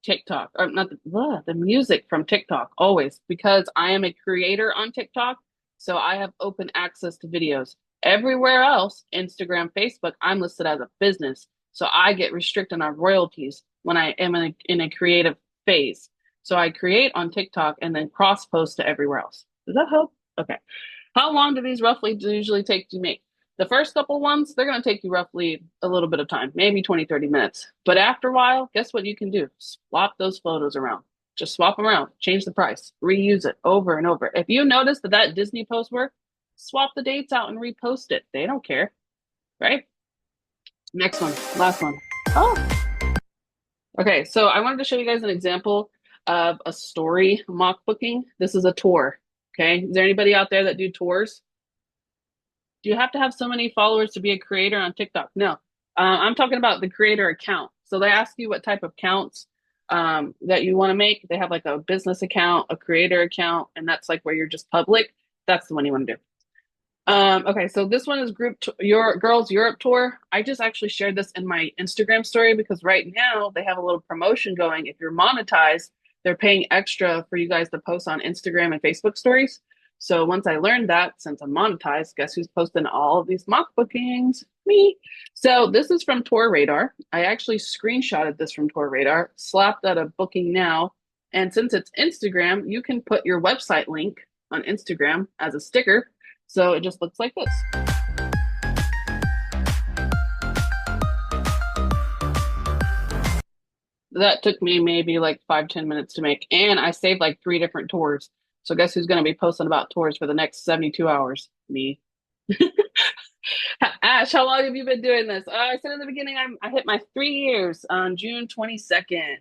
TikTok, or not the music from TikTok, always, because I am a creator on TikTok, so I have open access to videos. Everywhere else, Instagram, Facebook, I'm listed as a business, so I get restricted on royalties when I am in a creative phase. So I create on TikTok and then cross post to everywhere else. Does that help? Okay. How long do these roughly usually take to make? The first couple ones, they're going to take you roughly a little bit of time, maybe 20, 30 minutes. But after a while, guess what you can do? Swap those photos around. Just swap them around, change the price, reuse it over and over. If you notice that Disney post worked, swap the dates out and repost it. They don't care, right? Next one, last one. Oh, okay. So I wanted to show you guys an example of a story mock booking. This is a tour. Okay. Is there anybody out there that do tours? Do you have to have so many followers to be a creator on TikTok? No. I'm talking about the creator account. So they ask you what type of accounts that you want to make. They have like a business account, a creator account, and that's like where you're just public. That's the one you want to do. Okay, so this one is your Girls Europe Tour. I just actually shared this in my Instagram story because right now they have a little promotion going. If you're monetized, they're paying extra for you guys to post on Instagram and Facebook stories. So once I learned that, since I'm monetized, guess who's posting all of these mock bookings? Me. So this is from Tour Radar. I actually screenshotted this from Tour Radar, slapped out a booking now. And since it's Instagram, you can put your website link on Instagram as a sticker. So it just looks like this. That took me maybe like 5, 10 minutes to make. And I saved like 3 different tours. So guess who's going to be posting about tours for the next 72 hours? Me. Ash, how long have you been doing this? I said in the beginning, I hit my 3 years on June 22nd.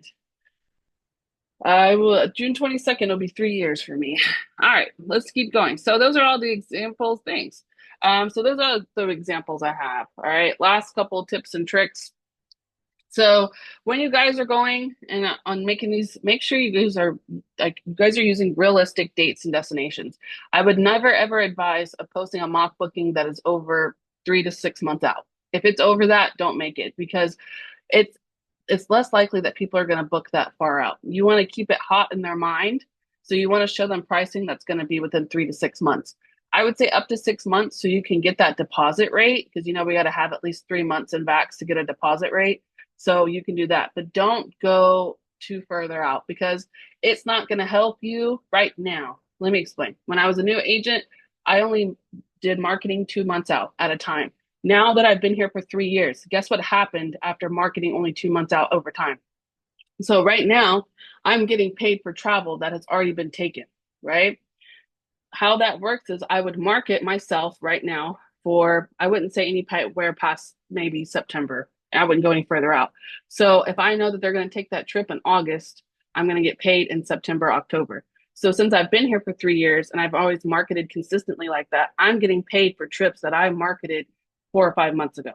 June 22nd will be 3 years for me. All right, let's keep going. So those are all the examples. Thanks. So those are the examples I have. All right, last couple tips and tricks. So when you guys are going and on making these, make sure you guys are using realistic dates and destinations. I would never ever advise of posting a mock booking that is over 3 to 6 months out. If it's over that, don't make it because it's less likely that people are going to book that far out. You want to keep it hot in their mind. So you want to show them pricing that's going to be within 3 to 6 months. I would say up to 6 months so you can get that deposit rate because we got to have at least 3 months in backs to get a deposit rate. So you can do that, but don't go too further out because it's not going to help you right now. Let me explain. When I was a new agent, I only did marketing 2 months out at a time. Now that I've been here for 3 years, guess what happened after marketing only 2 months out over time? So right now, I'm getting paid for travel that has already been taken, right? How that works is I would market myself right now for, I wouldn't say anywhere past maybe September. I wouldn't go any further out. So if I know that they're going to take that trip in August, I'm going to get paid in September, October. So since I've been here for 3 years and I've always marketed consistently like that, I'm getting paid for trips that I marketed 4 or 5 months ago.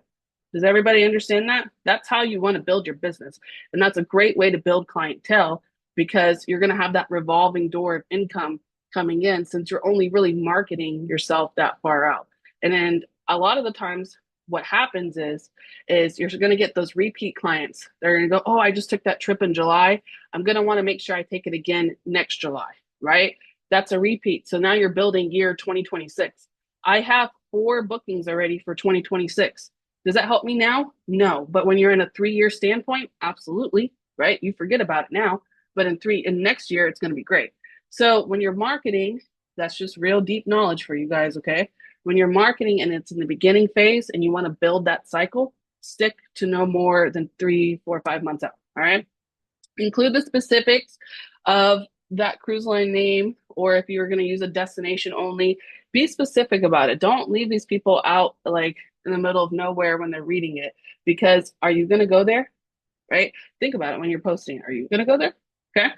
Does everybody understand that? That's how you want to build your business. And that's a great way to build clientele because you're going to have that revolving door of income coming in since you're only really marketing yourself that far out. And then a lot of the times what happens is you're going to get those repeat clients. They're going to go, "Oh, I just took that trip in July. I'm going to want to make sure I take it again next July," right? That's a repeat. So now you're building year 2026. I have 4 bookings already for 2026. Does that help me now? No. But when you're in a 3 year standpoint, absolutely, right? You forget about it now, but in next year, it's going to be great. So when you're marketing, that's just real deep knowledge for you guys, okay? When you're marketing and it's in the beginning phase and you want to build that cycle, stick to no more than 3, 4, 5 months out, all right? Include the specifics of that cruise line name, or if you're going to use a destination only, be specific about it. Don't leave these people out like in the middle of nowhere when they're reading it, because are you going to go there? Right? Think about it when you're posting. Are you going to go there? Okay.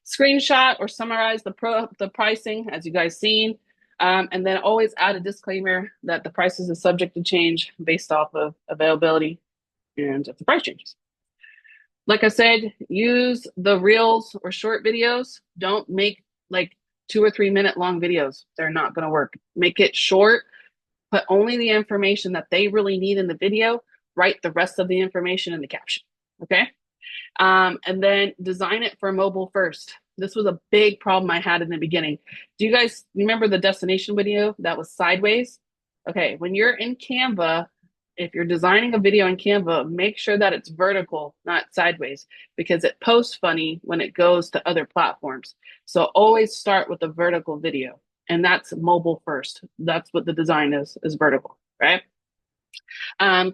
Screenshot or summarize the pricing as you guys seen. And then always add a disclaimer that the prices is subject to change based off of availability and if the price changes. Like I said, use the reels or short videos. Don't make like 2 or 3 minute long videos. They're not going to work. Make it short, put only the information that they really need in the video, write the rest of the information in the caption. Okay. And then design it for mobile first. This was a big problem I had in the beginning. Do you guys remember the destination video that was sideways? Okay, when you're in Canva, if you're designing a video in Canva, make sure that it's vertical, not sideways, because it posts funny when it goes to other platforms. So always start with a vertical video, and that's mobile first. That's what the design is vertical, right?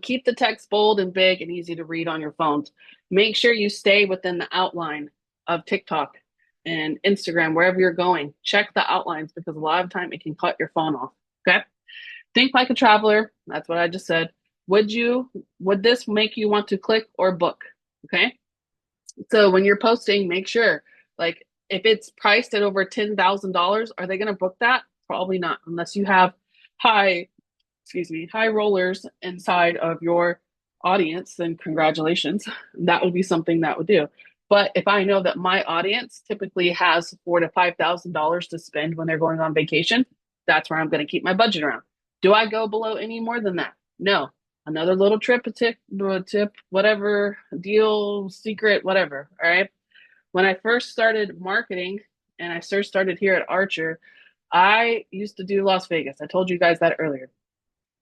Keep the text bold and big and easy to read on your phones. Make sure you stay within the outline of TikTok and Instagram, wherever you're going. Check the outlines because a lot of time it can cut your phone off. Okay. Think like a traveler. That's what I just said. Would this make you want to click or book? Okay. So when you're posting, make sure, like, if it's priced at over $10,000, are they going to book that? Probably not, unless you have high high rollers inside of your audience, then congratulations. That would be something that would do. But if I know that my audience typically has $4,000 to $5,000 to spend when they're going on vacation, that's where I'm going to keep my budget around. Do I go below any more than that? No. Another little tip, whatever, deal, secret, whatever. All right. When I first started marketing and I first started here at Archer, I used to do Las Vegas. I told you guys that earlier.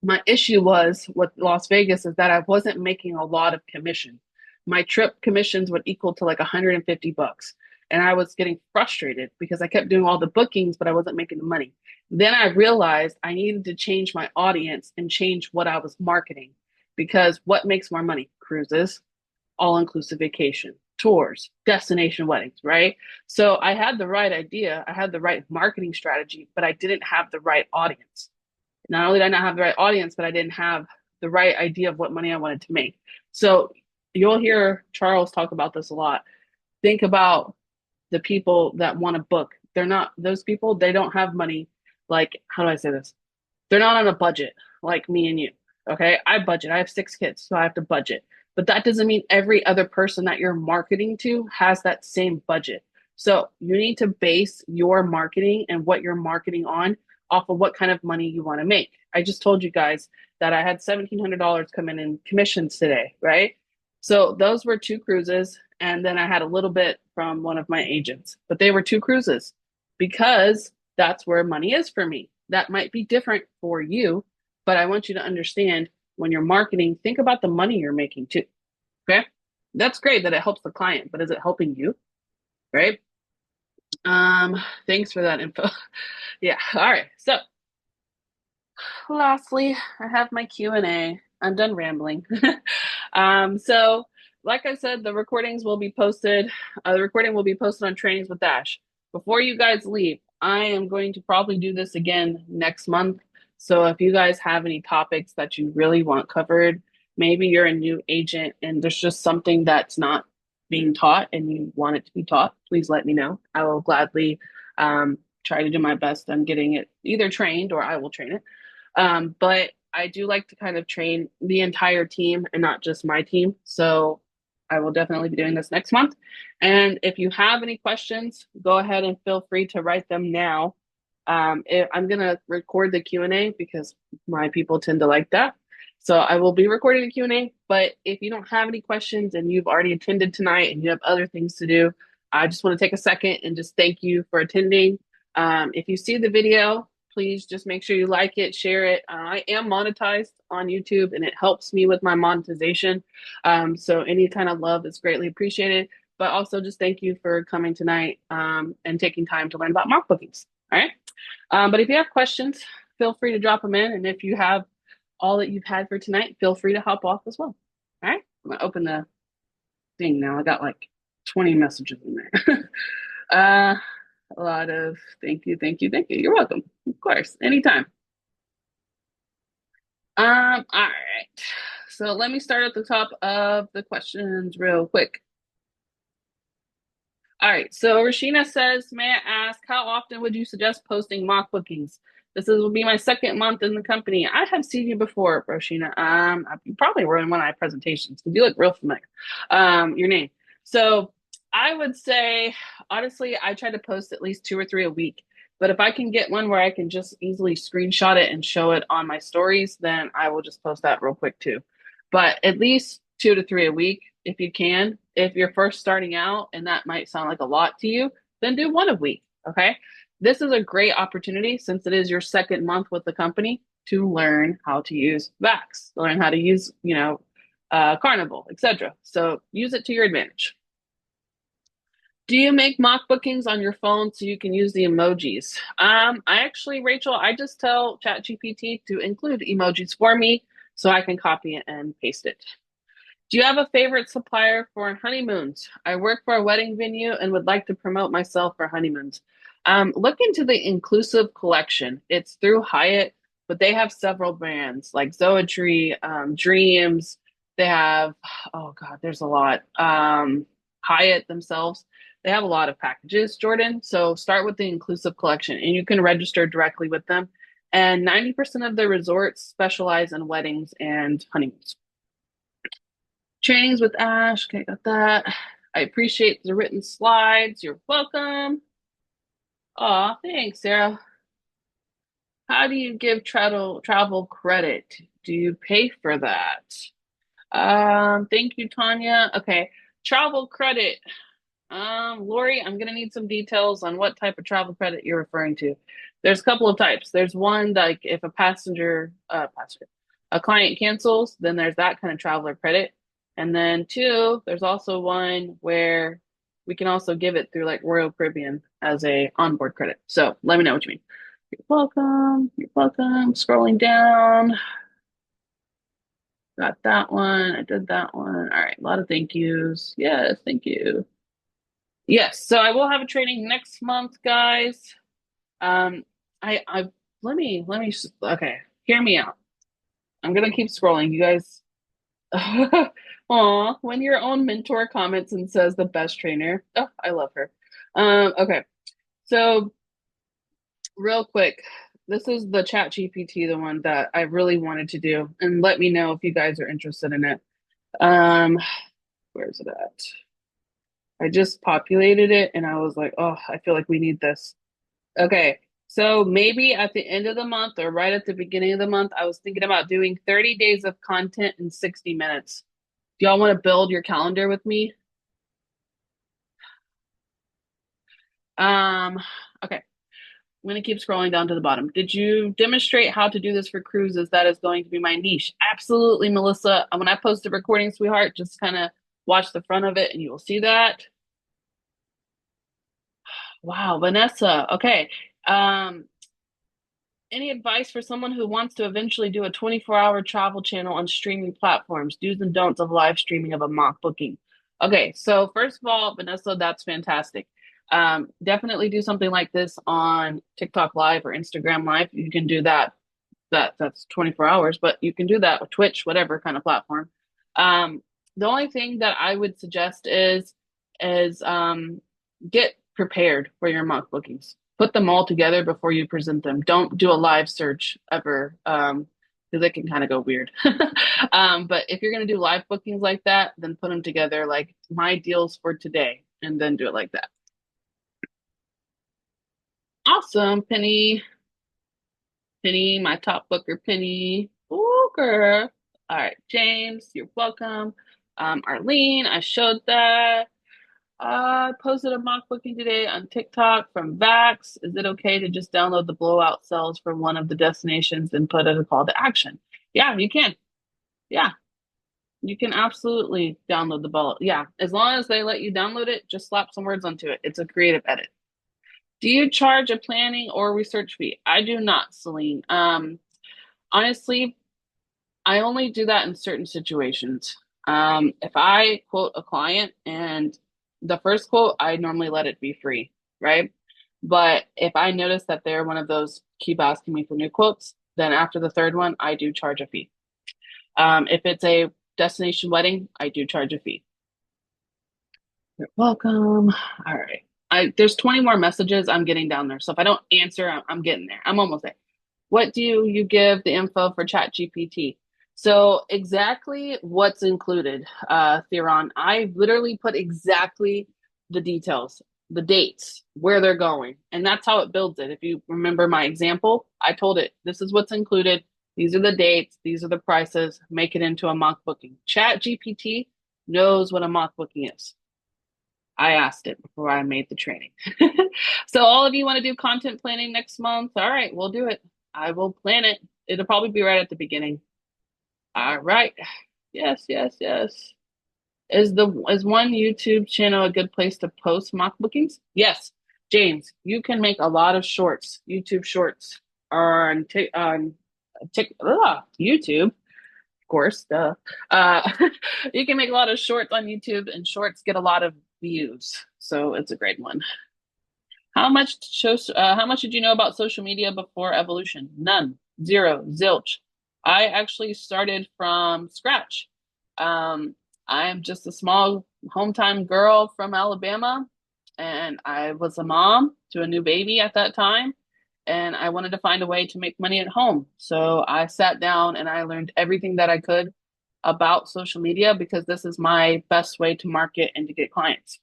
My issue was with Las Vegas is that I wasn't making a lot of commission. My trip commissions would equal to like $150. And I was getting frustrated because I kept doing all the bookings, but I wasn't making the money. Then I realized I needed to change my audience and change what I was marketing because what makes more money? Cruises, all inclusive vacation, tours, destination weddings, right? So I had the right idea, I had the right marketing strategy, but I didn't have the right audience. Not only did I not have the right audience, but I didn't have the right idea of what money I wanted to make. So you'll hear Charles talk about this a lot. Think about the people that want to book. They're not, those people, they don't have money. Like, how do I say this? They're not on a budget like me and you. Okay. I budget. I have 6 kids, so I have to budget. But that doesn't mean every other person that you're marketing to has that same budget. So you need to base your marketing and what you're marketing on off of what kind of money you want to make. I just told you guys that I had $1,700 come in commissions today, right? So those were 2 cruises. And then I had a little bit from one of my agents, but they were 2 cruises because that's where money is for me. that might be different for you, but I want you to understand when you're marketing, think about the money you're making too. Okay. That's great that it helps the client, but is it helping you? Right. Um, Thanks for that info. Yeah. All right. So lastly, I have my Q&A. I'm done rambling. So like I said, the recordings will be posted. The recording will be posted on Trainings with Dash. Before you guys leave, I am going to probably do this again next month. So if you guys have any topics that you really want covered, maybe you're a new agent and there's just something that's not being taught and you want it to be taught, please let me know. I will gladly try to do my best on getting it either trained or I will train it. But I do like to kind of train the entire team and not just my team. So I will definitely be doing this next month. And if you have any questions, go ahead and feel free to write them now. I'm going to record the Q&A because my people tend to like that. So I will be recording the Q&A, but if you don't have any questions and you've already attended tonight and you have other things to do, I just want to take a second and just thank you for attending. If you see the video, please just make sure you like it, share it. I am monetized on YouTube and it helps me with my monetization. So any kind of love is greatly appreciated. But also just thank you for coming tonight and taking time to learn about mock bookings. All right. But if you have questions, feel free to drop them in. And if you have all that you've had for tonight, feel free to hop off as well. All right. I'm going to open the thing now. I got like 20 messages in there. A lot of thank you, thank you, thank you. You're welcome. Of course, anytime. All right. So let me start at the top of the questions real quick. All right. So Rashina says, may I ask, how often would you suggest posting mock bookings? Will be my second month in the company. I have seen you before, Rashina. You probably were in one of my presentations because you look real familiar. Your name. So I would say, honestly, I try to post at least 2 or 3 a week. But if I can get one where I can just easily screenshot it and show it on my stories, then I will just post that real quick too. But at least 2 to 3 a week if you can. If you're first starting out and that might sound like a lot to you, then do one a week. Okay. This is a great opportunity since it is your second month with the company to learn how to use Vax, learn how to use, Carnival, etc. So use it to your advantage. Do you make mock bookings on your phone so you can use the emojis? Rachel, I just tell ChatGPT to include emojis for me so I can copy it and paste it. Do you have a favorite supplier for honeymoons? I work for a wedding venue and would like to promote myself for honeymoons. Look into the Inclusive Collection. It's through Hyatt, but they have several brands like Zoetry, Dreams. They have, oh God, there's a lot. Hyatt themselves. They have a lot of packages, Jordan. So start with the Inclusive Collection and you can register directly with them. And 90% of the resorts specialize in weddings and honeymoons. Trainings with Ash. Okay, got that. I appreciate the written slides. You're welcome. Aw, thanks, Sarah. How do you give travel credit? Do you pay for that? Thank you, Tanya. Okay, travel credit. Lori, I'm gonna need some details on what type of travel credit you're referring to. There's a couple of types. There's one like if a client cancels, then there's that kind of traveler credit. And then two, there's also one where we can also give it through like Royal Caribbean as a onboard credit. So let me know what you mean. You're welcome. You're welcome. Scrolling down. Got that one. I did that one. All right. A lot of thank yous. Yes. Thank you. Yes. So I will have a training next month, guys. I okay. Hear me out. I'm gonna keep scrolling. You guys. Aw, when your own mentor comments and says the best trainer. Oh, I love her. Okay. So real quick, this is the Chat GPT, the one that I really wanted to do, and let me know if you guys are interested in it. Where's it at? I just populated it and I was like, oh, I feel like we need this. Okay. So maybe at the end of the month or right at the beginning of the month, I was thinking about doing 30 days of content in 60 minutes. Do y'all want to build your calendar with me? Okay. I'm going to keep scrolling down to the bottom. Did you demonstrate how to do this for cruises? That is going to be my niche. Absolutely, Melissa. When I post the recording, sweetheart, just kind of watch the front of it and you will see that. Wow, Vanessa. Okay. Um, any advice for someone who wants to eventually do a 24-hour travel channel on streaming platforms? Do's and don'ts of live streaming of a mock booking. Okay, so first of all, Vanessa, that's fantastic. Definitely do something like this on TikTok Live or Instagram Live. You can do that. That's 24 hours, but you can do that with Twitch, whatever kind of platform. Um, the only thing that I would suggest is get prepared for your mock bookings. Put them all together before you present them. Don't do a live search ever, because it can kind of go weird. But if you're going to do live bookings like that, then put them together like my deals for today, and then do it like that. Awesome, Penny. Penny, my top booker, Penny. Ooh, girl. All right, James, you're welcome. Arlene, I showed that. I posted a mock booking today on TikTok from Vax. Is it okay to just download the blowout cells from one of the destinations and put it a call to action? Yeah, you can. Yeah, you can absolutely download the bullet. Yeah, as long as they let you download it, just slap some words onto it. It's a creative edit. Do you charge a planning or research fee? I do not, Celine. Honestly, I only do that in certain situations. If I quote a client and the first quote, I normally let it be free, right? But if I notice that they're one of those keep asking me for new quotes, then after the third one, I do charge a fee. If it's a destination wedding, I do charge a fee. You're welcome. All right. There's 20 more messages I'm getting down there. So if I don't answer, I'm getting there. I'm almost there. What do you give the info for Chat GPT? So exactly what's included, Theron. I literally put exactly the details, the dates, where they're going, and that's how it builds it. If you remember my example, I told it this is what's included. These are the dates. These are the prices. Make it into a mock booking. Chat GPT knows what a mock booking is. I asked it before I made the training. So all of you want to do content planning next month? All right, we'll do it. I will plan it. It'll probably be right at the beginning. All right. Yes, yes, yes. Is one YouTube channel a good place to post mock bookings? Yes. James, you can make a lot of shorts, YouTube shorts on YouTube, of course, duh. Uh, you can make a lot of shorts on YouTube, and shorts get a lot of views, so it's a great one. How much did you know about social media before evolution? None, zero, zilch. I actually started from scratch. I am just a small hometown girl from Alabama, and I was a mom to a new baby at that time, and I wanted to find a way to make money at home. So I sat down and I learned everything that I could about social media because this is my best way to market and to get clients.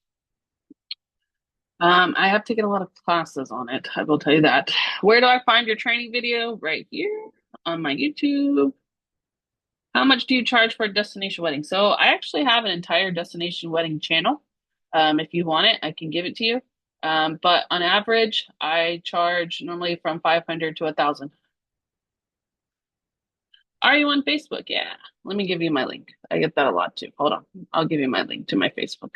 I have taken a lot of classes on it. I will tell you that. Where do I find your training video? Right here on my YouTube. How much do you charge for a destination wedding? So I actually have an entire destination wedding channel. If you want it, I can give it to you. But on average, I charge normally from 500 to 1,000. Are you on Facebook? Yeah. Let me give you my link. I get that a lot too. Hold on. I'll give you my link to my Facebook.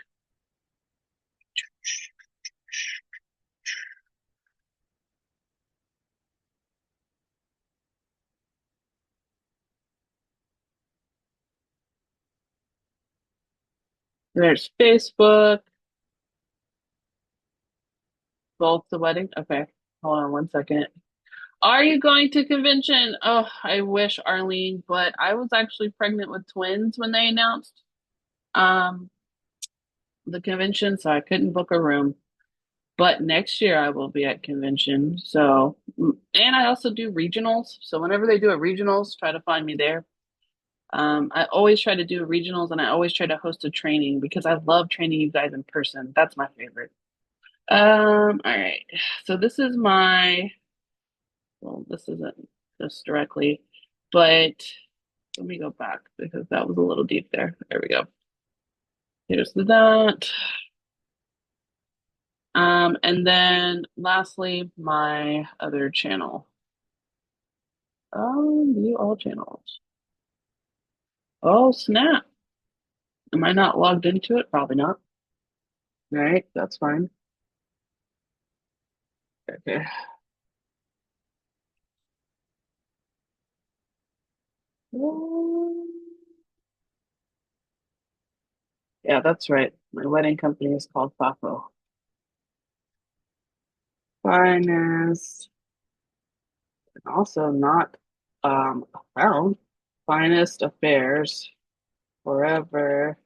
There's Facebook, both the wedding. Okay. Hold on one second. Are you going to convention? Oh, I wish, Arlene, but I was actually pregnant with twins when they announced um the convention, so I couldn't book a room. But next year I will be at convention. So, and I also do regionals. So whenever they do a regionals, try to find me there. I always try to do regionals and I always try to host a training because I love training you guys in person. That's my favorite. All right. So this is my, well, this isn't just directly, but let me go back because that was a little deep there. There we go. Here's that. And then lastly, my other channel. View all channels. Oh, snap. Am I not logged into it? Probably not. Right, that's fine. Okay. Yeah, that's right. My wedding company is called Fafo. Finest, and also not found. Finest Affairs Forever.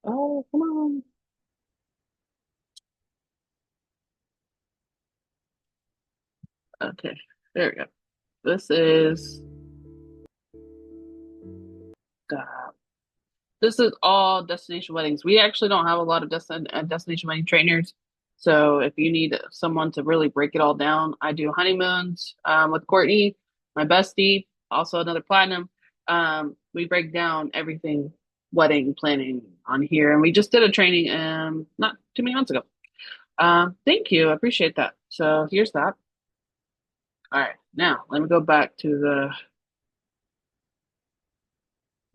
Oh, come on. Okay, there we go. This is uh, this is all destination weddings. We actually don't have a lot of destination wedding trainers. So if you need someone to really break it all down, I do honeymoons with Courtney, my bestie, also another platinum. We break down everything wedding planning on here, and we just did a training not too many months ago. Thank you, I appreciate that. So here's that. All right, now let me go back to the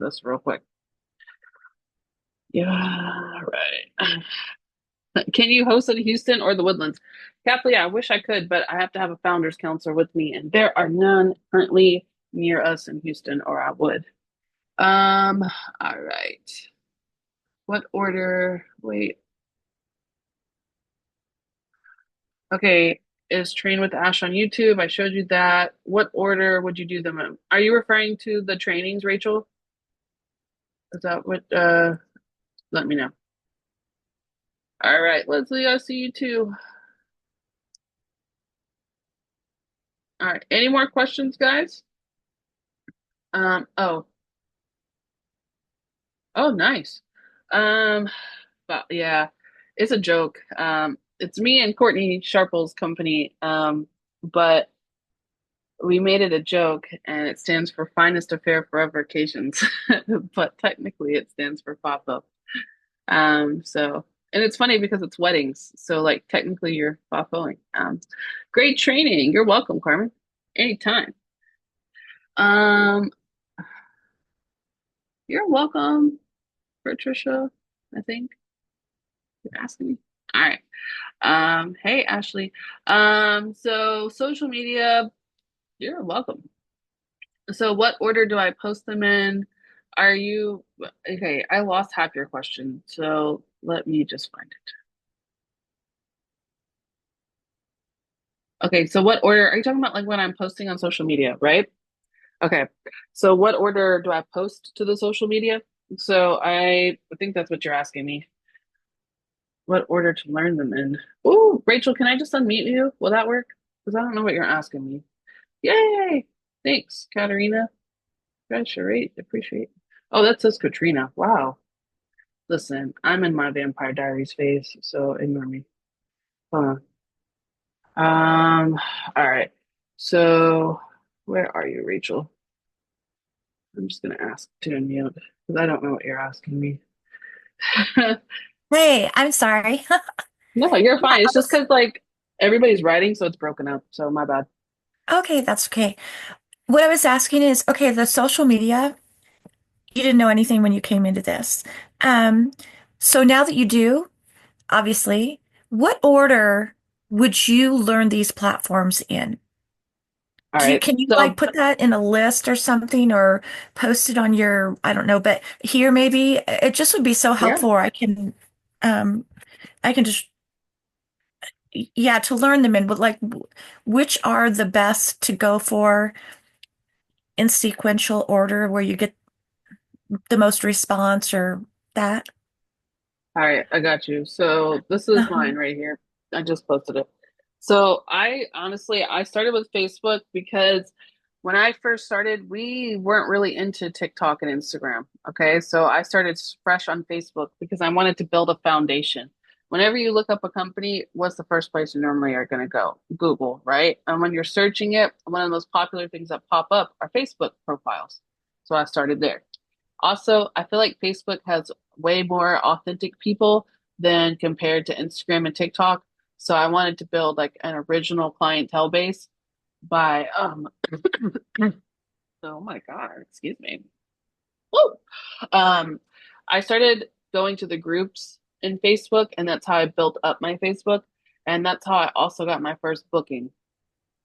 this real quick. Yeah, right. Can you host in Houston or the Woodlands? Kathleen, I wish I could, but I have to have a founders counselor with me, and there are none currently near us in Houston, or I would. All right. What order? Wait. Okay, is Train with Ash on YouTube? I showed you that. What order would you do them in? Are you referring to the trainings, Rachel? Is that what let me know. All right, Leslie, I see you too. All right. Any more questions, guys? Oh, oh, nice. Um, but yeah, it's a joke. It's me and Courtney Sharple's company. But we made it a joke and it stands for Finest Affair Forever Occasions. But technically it stands for pop-up. So and it's funny because it's weddings. So like technically you're pop-going. Great training. You're welcome, Carmen. Anytime. Um, you're welcome, Patricia, I think you're asking me. All right. Hey Ashley. So social media, you're welcome. So what order do I post them in? Are you okay? I lost half your question, so let me just find it. Okay, so what order are you talking about? Like when I'm posting on social media, right? Okay, so what order do I post to the social media? So I think that's what you're asking me. What order to learn them in? Oh, Rachel, can I just unmute you? Will that work? Because I don't know what you're asking me. Yay! Thanks, Katarina. Gosh, right. Appreciate. Oh, that says Katrina. Wow. Listen, I'm in my Vampire Diaries phase, so ignore me. Hold on. All right. So, where are you, Rachel? I'm just gonna ask to unmute because I don't know what you're asking me. Hey, I'm sorry. No, you're Yeah, fine. I It's just was because like everybody's writing, so it's broken up. So my bad. okay, that's okay. What I was asking is, okay, the social media, you didn't know anything when you came into this. Um, so now that you do, obviously, what order would you learn these platforms in? All right. Can you like So put that in a list or something or post it on your, I don't know, but here maybe it just would be so yeah. helpful. Um I can just yeah, to learn them in, but like which are the best to go for in sequential order where you get the most response or that. All right, I got you. So this is Uh-huh. mine right here. I just posted it. So I honestly I started with Facebook because when I first started, we weren't really into TikTok and Instagram. Okay, so I started fresh on Facebook because I wanted to build a foundation. Whenever you look up a company, what's the first place you normally are going to go? Google, right? And when you're searching it, one of the most popular things that pop up are Facebook profiles. So I started there. Also, I feel like Facebook has way more authentic people than compared to Instagram and TikTok. So I wanted to build like an original clientele base by oh my God, excuse me. Woo! Um, I started going to the groups in Facebook, and that's how I built up my Facebook, and that's how I also got my first booking.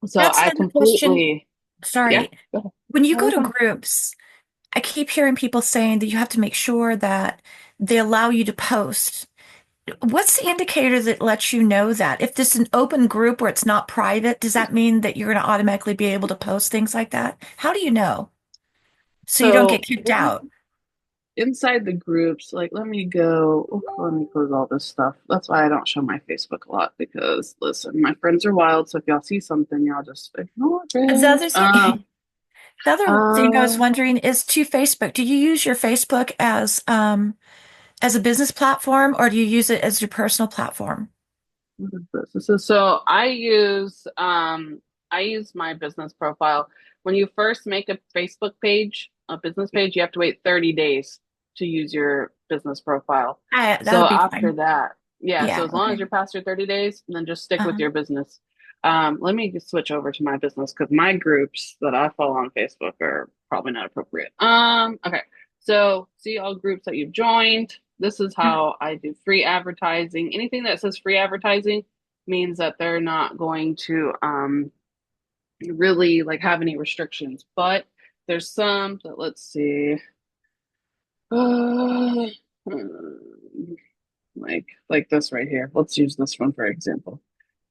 So That's I the question. completely, yeah, Sorry. go ahead. When you No, go you're to fine. groups, I keep hearing people saying that you have to make sure that they allow you to post. What's the indicator that lets you know that? If this is an open group where it's not private, does that mean that you're going to automatically be able to post things like that? How do you know? So you don't get So kicked out. inside the groups, like, let me go, let me close all this stuff. That's why I don't show my Facebook a lot because, listen, my friends are wild. So if y'all see something, y'all just ignore The it. other thing, the other thing I was wondering is to Facebook. Do you use your Facebook as a business platform or do you use it as your personal platform? What is this? So I use my business profile. When you first make a Facebook page, a business page, you have to wait 30 days to use your business profile. That'll So be after fine. that, yeah, so Yeah, as long as okay. you're past your 30 days, then just stick with Uh-huh. your business. Let me just switch over to my business because my groups that I follow on Facebook are probably not appropriate. Okay. So see all groups that you've joined. This is how I do free advertising. Anything that says free advertising means that they're not going to really like have any restrictions. But there's some that let's see. Uh, like this right here. Let's use this one for example.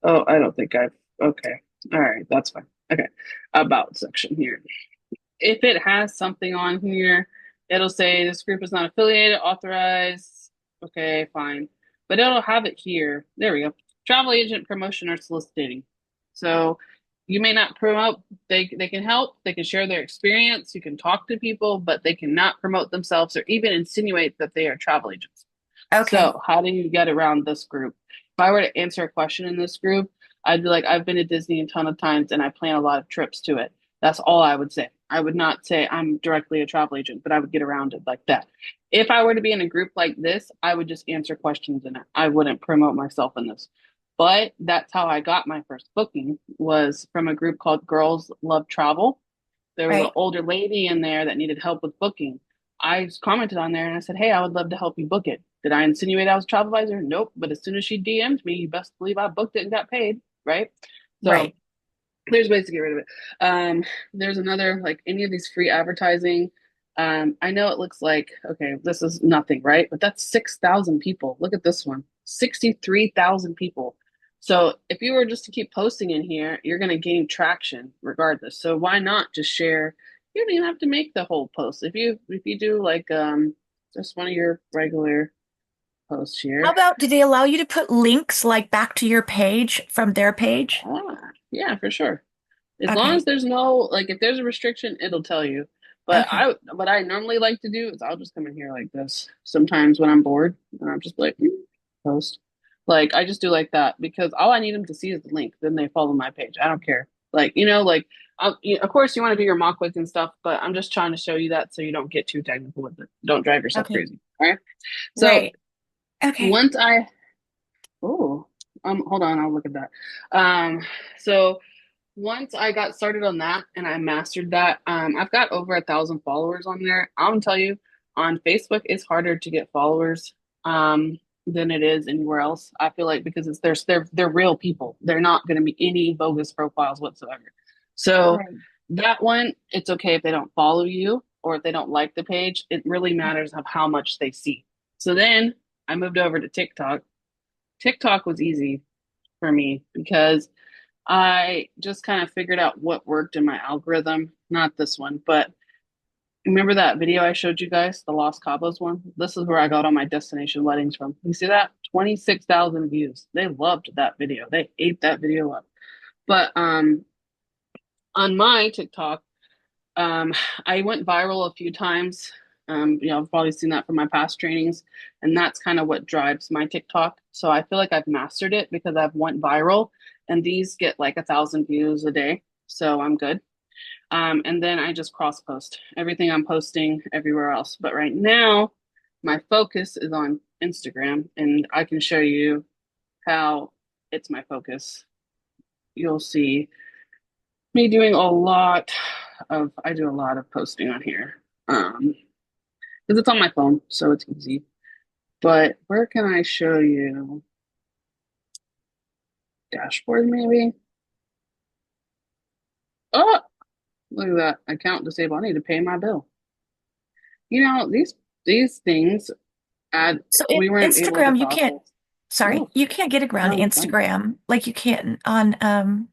Oh, I don't think I've okay. All right, that's fine. Okay. About section here. If it has something on here, it'll say this group is not affiliated, authorized. Okay, fine. But it'll have it here. There we go. Travel agent promotion or soliciting. So you may not promote, they can help, they can share their experience, you can talk to people, but they cannot promote themselves or even insinuate that they are travel agents. Okay. So, how do you get around this group? If I were to answer a question in this group, I'd be like, I've been to Disney a ton of times and I plan a lot of trips to it. That's all I would say. I would not say I'm directly a travel agent, but I would get around it like that. If I were to be in a group like this, I would just answer questions in it. I wouldn't promote myself in this. But that's how I got my first booking was from a group called Girls Love Travel. There was an Right. older lady in there that needed help with booking. I commented on there and I said, "Hey, I would love to help you book it." Did I insinuate I was a travel advisor? Nope. But as soon as she DM'd me, you best believe I booked it and got paid, right? So Right. there's ways to get rid of it. There's another like any of these free advertising. I know it looks like okay, this is nothing, right? But that's 6,000 people. Look at this one, 63,000 people. So if you were just to keep posting in here, you're going to gain traction regardless. So why not just share? You don't even have to make the whole post. If you do like just one of your regular posts How here. about do they allow you to put links like back to your page from their page? Yeah, for sure. As long Okay. as there's no like if there's a restriction, it'll tell you. But Okay. I what I normally like to do is I'll just come in here like this sometimes when I'm bored and I'm just like post. Like I just do like that because all I need them to see is the link. Then they follow my page. I don't care. Like like of course you want to do your mock width and stuff, but I'm just trying to show you that so you don't get too technical with it. Don't drive yourself Okay. crazy. All right. So Right. Okay. once I oh hold on, I'll look at that. So once I got started on that and I mastered that, I've got over 1,000 followers on there. I'm gonna tell you, on Facebook, it's harder to get followers than it is anywhere else. I feel like because they're real people. They're not gonna be any bogus profiles whatsoever. So Right. that one, it's okay if they don't follow you or if they don't like the page. It really matters of how much they see. So then I moved over to TikTok. TikTok was easy for me because I just kind of figured out what worked in my algorithm. Not this one, but remember that video I showed you guys, the Los Cabos one? This is where I got all my destination weddings from. You see that? 26,000 views. They loved that video. They ate that video up. But on my TikTok, um, I went viral a few times. I've probably seen that from my past trainings, and that's kind of what drives my TikTok. So I feel like I've mastered it because I've went viral, and these get like 1,000 views a day, so I'm good. And then I just cross post everything I'm posting everywhere else. But right now, my focus is on Instagram, and I can show you how it's my focus. You'll see me doing I do a lot of posting on here. Because it's on my phone, so it's easy. But where can I show you? Dashboard, maybe? Oh, look at that. Account disabled. I need to pay my bill. These things add, So we weren't able to Instagram, you can't, process. sorry, Oh, you can't get around no, it's fine. Instagram like you can on,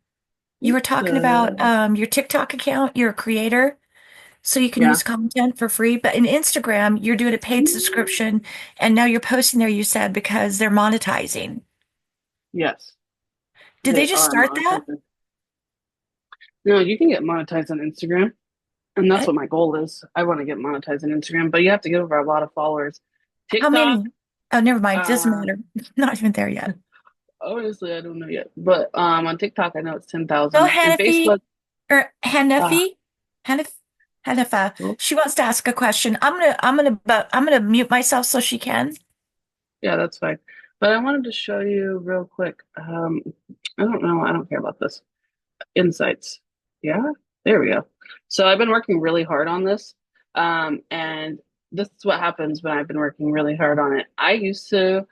you What were talking about the? your TikTok account, you're a creator, so you can Yeah. use content for free. But in Instagram, you're doing a paid subscription, and now you're posting there, you said, because they're monetizing. Yes, Did they they just are start that? monetizing. No, you can get monetized on Instagram, and that's Uh, what my goal is. I want to get monetized on Instagram, but you have to get over a lot of followers. How TikTok, many? Oh, never mind. Doesn't uh, matter. Not even there yet. honestly, I don't know yet. But on TikTok, I know it's So 10,000. And Hanafi Facebook, or uh, Hanafi, Hanaf, Hanafa, well, she wants to ask a question. I'm gonna mute myself so she can. yeah, that's fine. But I wanted to show you real quick. I don't know. I don't care about this. Insights. Yeah, there we go. So I've been working really hard on this. And this is what happens when I've been working really hard on it. I used to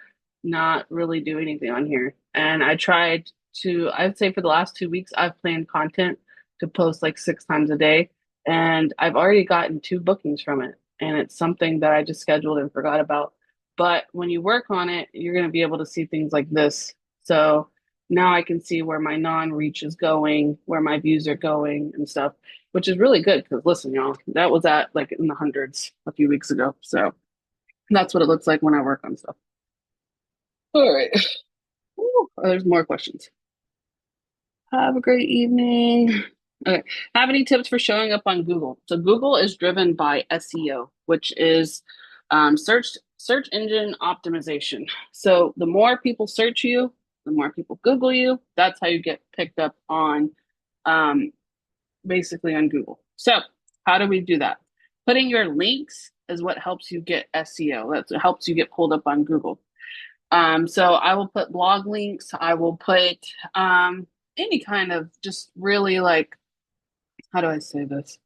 not really do anything on here. And I tried I'd say for the last 2 weeks, I've planned content to post like 6 times a day. And I've already gotten 2 bookings from it. And it's something that I just scheduled and forgot about. But when you work on it, you're going to be able to see things like this. So now I can see where my non-reach is going, where my views are going and stuff, which is really good because listen, y'all, that was at like in the hundreds a few weeks ago. So that's what it looks like when I work on stuff. All right. Ooh, there's more questions. Have a great evening. Okay. Have any tips for showing up on Google? So Google is driven by SEO, which is search engine optimization. So the more people search you, the more people Google you. That's how you get picked up on um, basically on Google. So how do we do that? Putting your links is what helps you get SEO. That's what helps you get pulled up on Google. So I will put blog links. I will put any kind of just really like, how do I say this?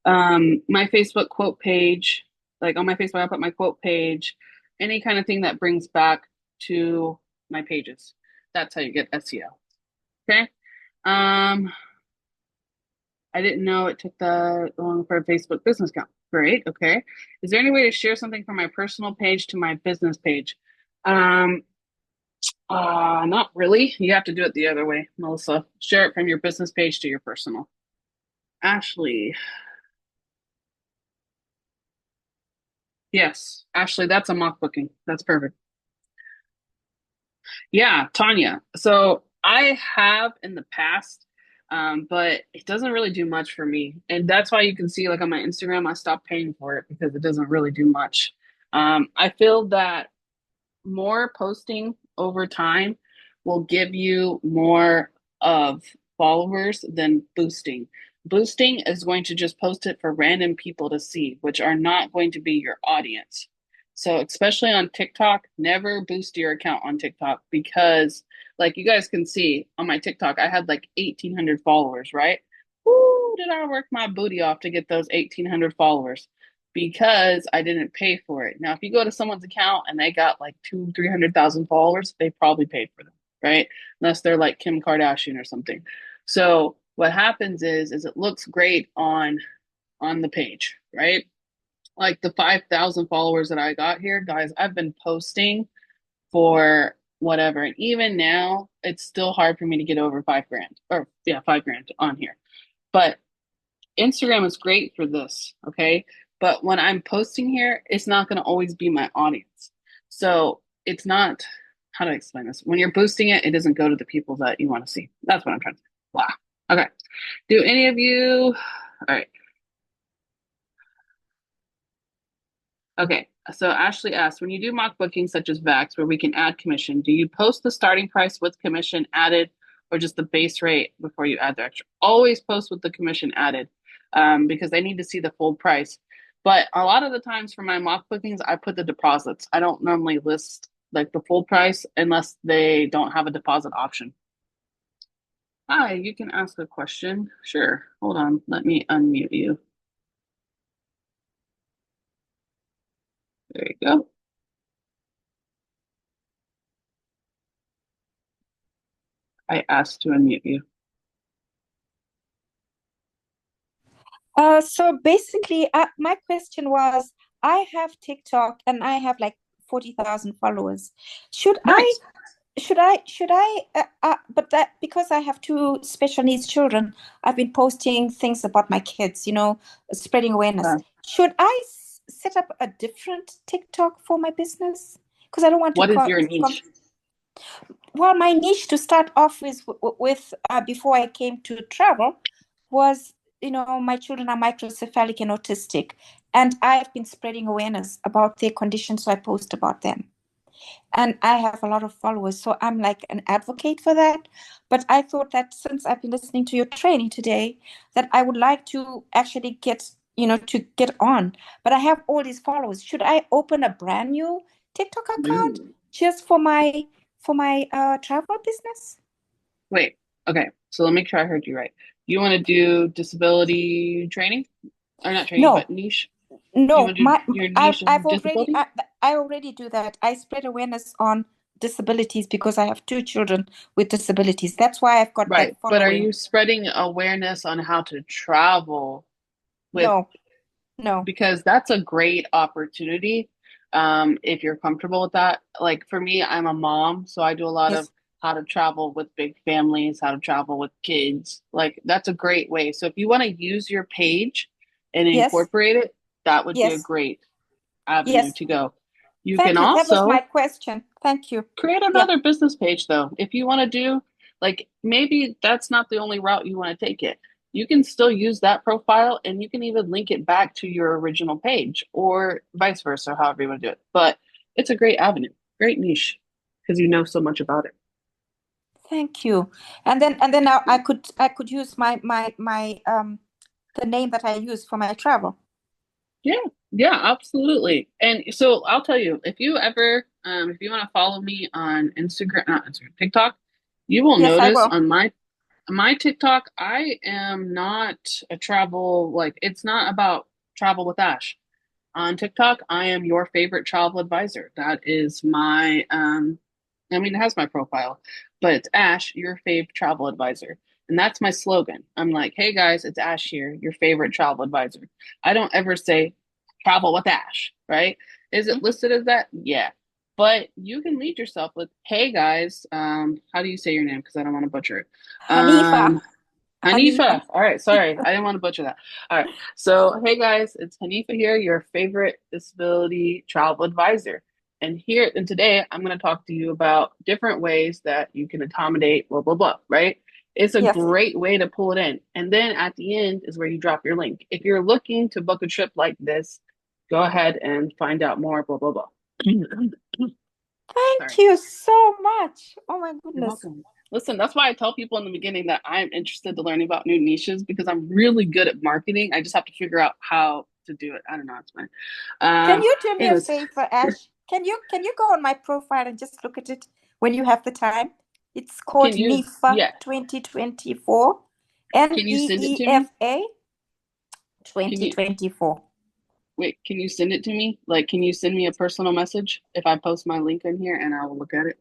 My Facebook quote page, like on my Facebook, I put my quote page, any kind of thing that brings back to my pages. That's how you get SEO. Okay. Um, I didn't know it took that long for a Facebook business account. Great. Okay. Is there any way to share something from my personal page to my business page? Um, Not really. You have to do it the other way, Melissa. Share it from your business page to your personal. Ashley. Yes, Ashley, that's a mock booking. That's perfect. Yeah, Tanya. So I have in the past, but it doesn't really do much for me. And that's why you can see, like on my Instagram, I stopped paying for it because it doesn't really do much. I feel that more posting over time will give you more of followers than boosting. Boosting is going to just post it for random people to see, which are not going to be your audience. So, especially on TikTok, never boost your account on TikTok because, like you guys can see on my TikTok, I had like 1,800 followers, right? Woo, did I work my booty off to get those 1,800 followers? Because I didn't pay for it. Now, if you go to someone's account and they got like 300,000 followers, they probably paid for them, right? Unless they're like Kim Kardashian or something. So what happens is it looks great on the page, right? Like the 5,000 followers that I got here, guys, I've been posting for whatever. And even now, it's still hard for me to get over 5 grand or yeah, 5 grand on here. But Instagram is great for this, okay? But when I'm posting here, it's not going to always be my audience. So it's not, how do I explain this? When you're boosting it, it doesn't go to the people that you want to see. That's what I'm trying to say. Wow. Okay. Do any of you, all right. Okay. So Ashley asked, when you do mock bookings such as Vax, where we can add commission, do you post the starting price with commission added or just the base rate before you add the extra? Always post with the commission added because they need to see the full price. But a lot of the times for my mock bookings, I put the deposits. I don't normally list like the full price unless they don't have a deposit option. Hi, you can ask a question. Sure. Hold on. Let me unmute you. There you go. I asked to unmute you. So basically, my question was, I have TikTok and I have like 40,000 followers. Should I, Nice. but that because I have two special needs children, I've been posting things about my kids, spreading awareness. Should I set up a different TikTok for my business? Because I don't want to What is your niche? well, my niche to start off with before I came to travel was, my children are microcephalic and autistic, and I've been spreading awareness about their conditions, so I post about them. And I have a lot of followers, so I'm like an advocate for that. But I thought that since I've been listening to your training today, that I would like to actually get on. But I have all these followers. Should I open a brand new TikTok account Ooh. just for my travel business? Wait. Okay. So let me make sure I heard you right. You want to do disability training? Or not training, but No, niche? You no. want to do My your I've niche is I've already disability? I already do that. I spread awareness on disabilities because I have two children with disabilities. That's why I've got Right. that But are following. you spreading awareness on how to travel with, No, no. because that's a great opportunity if you're comfortable with that. Like for me, I'm a mom, so I do a lot of Yes, how to travel with big families, how to travel with kids. Like that's a great way. So if you want to use your page and yes, incorporate it, that would be a yes, great avenue yes. to go. You can Thank you. That was my also question. Thank you. create Yeah. another business page though. If you want to do, like, maybe that's not the only route you want to take it. You can still use that profile and you can even link it back to your original page or vice versa, however you want to do it. But it's a great avenue, great niche because you know so much about it. Thank you. And then I could use my the name that I use for my travel. Yeah, yeah, absolutely. And so I'll tell you, if you ever, if you want to follow me on Instagram, not Instagram, TikTok, you will Yes, I notice will. on my TikTok, I am not a travel, like, it's not about travel with Ash. On TikTok, I am your favorite travel advisor. That is my, I mean, it has my profile, but it's Ash, your fave travel advisor. And that's my slogan. I'm like, hey guys, it's Ash here, your favorite travel advisor. I don't ever say travel with Ash, right? Is it Mhm. listed as that? Yeah. But you can lead yourself with, hey guys, how do you say your name? Because I don't want to butcher it. Hanifa. Um, Hanifa. Hanifa. All right, sorry. I didn't want to butcher that. All right. So, hey guys, it's Hanifa here, your favorite disability travel advisor. And today I'm going to talk to you about different ways that you can accommodate blah blah blah, right? It's a Yes. great way to pull it in. And then at the end is where you drop your link. If you're looking to book a trip like this, go ahead and find out more blah blah blah. Thank Sorry. you so much. Oh my You're goodness. welcome. Listen, that's why I tell people in the beginning that I'm interested to learning about new niches because I'm really good at marketing. I just have to figure out how to do it. I don't know. It's fine. Can Um, you do me a anyways, favor, Ash? Can you go on my profile and just look at it when you have the time? It's called can you, NEFA yeah, 2024. can you send it to me? NEEFA Can you, 2024. wait, can you send it to me? Like, can you send me a personal message if I post my link in here and I will look at it?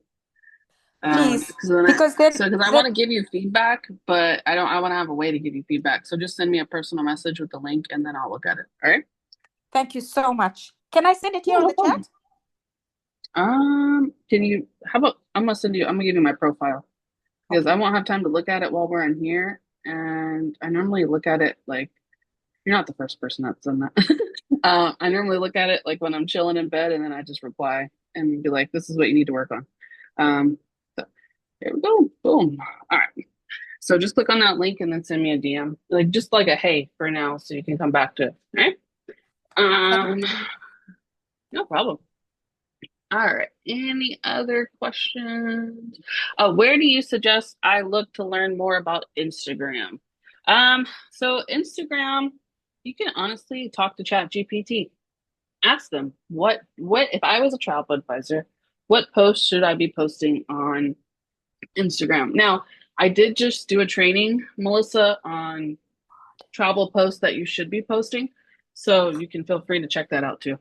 Please, Because then because then so because I then want to give you feedback, but I want to have a way to give you feedback. So just send me a personal message with the link and then I'll look at it. All right? thank you so much. Can I send it Yeah, here on no the problem. chat? Can you, how about, I'm gonna give you my profile because I Okay. won't have time to look at it while we're in here. And I normally look at it like, you're not the first person that's done that. I normally look at it like when I'm chilling in bed and then I just reply and be like, this is what you need to work on. So here we go. Boom. All right. So just click on that link and then send me a DM, like just like a hey for now, so you can come back to it. All right. Thank Um, you. no problem. All right. Any other questions? Where do you suggest I look to learn more about Instagram? So Instagram. You can honestly talk to Chat GPT. Ask them what if I was a travel advisor, what posts should I be posting on Instagram? Now, I did just do a training, Melissa, on travel posts that you should be posting. So you can feel free to check that out too.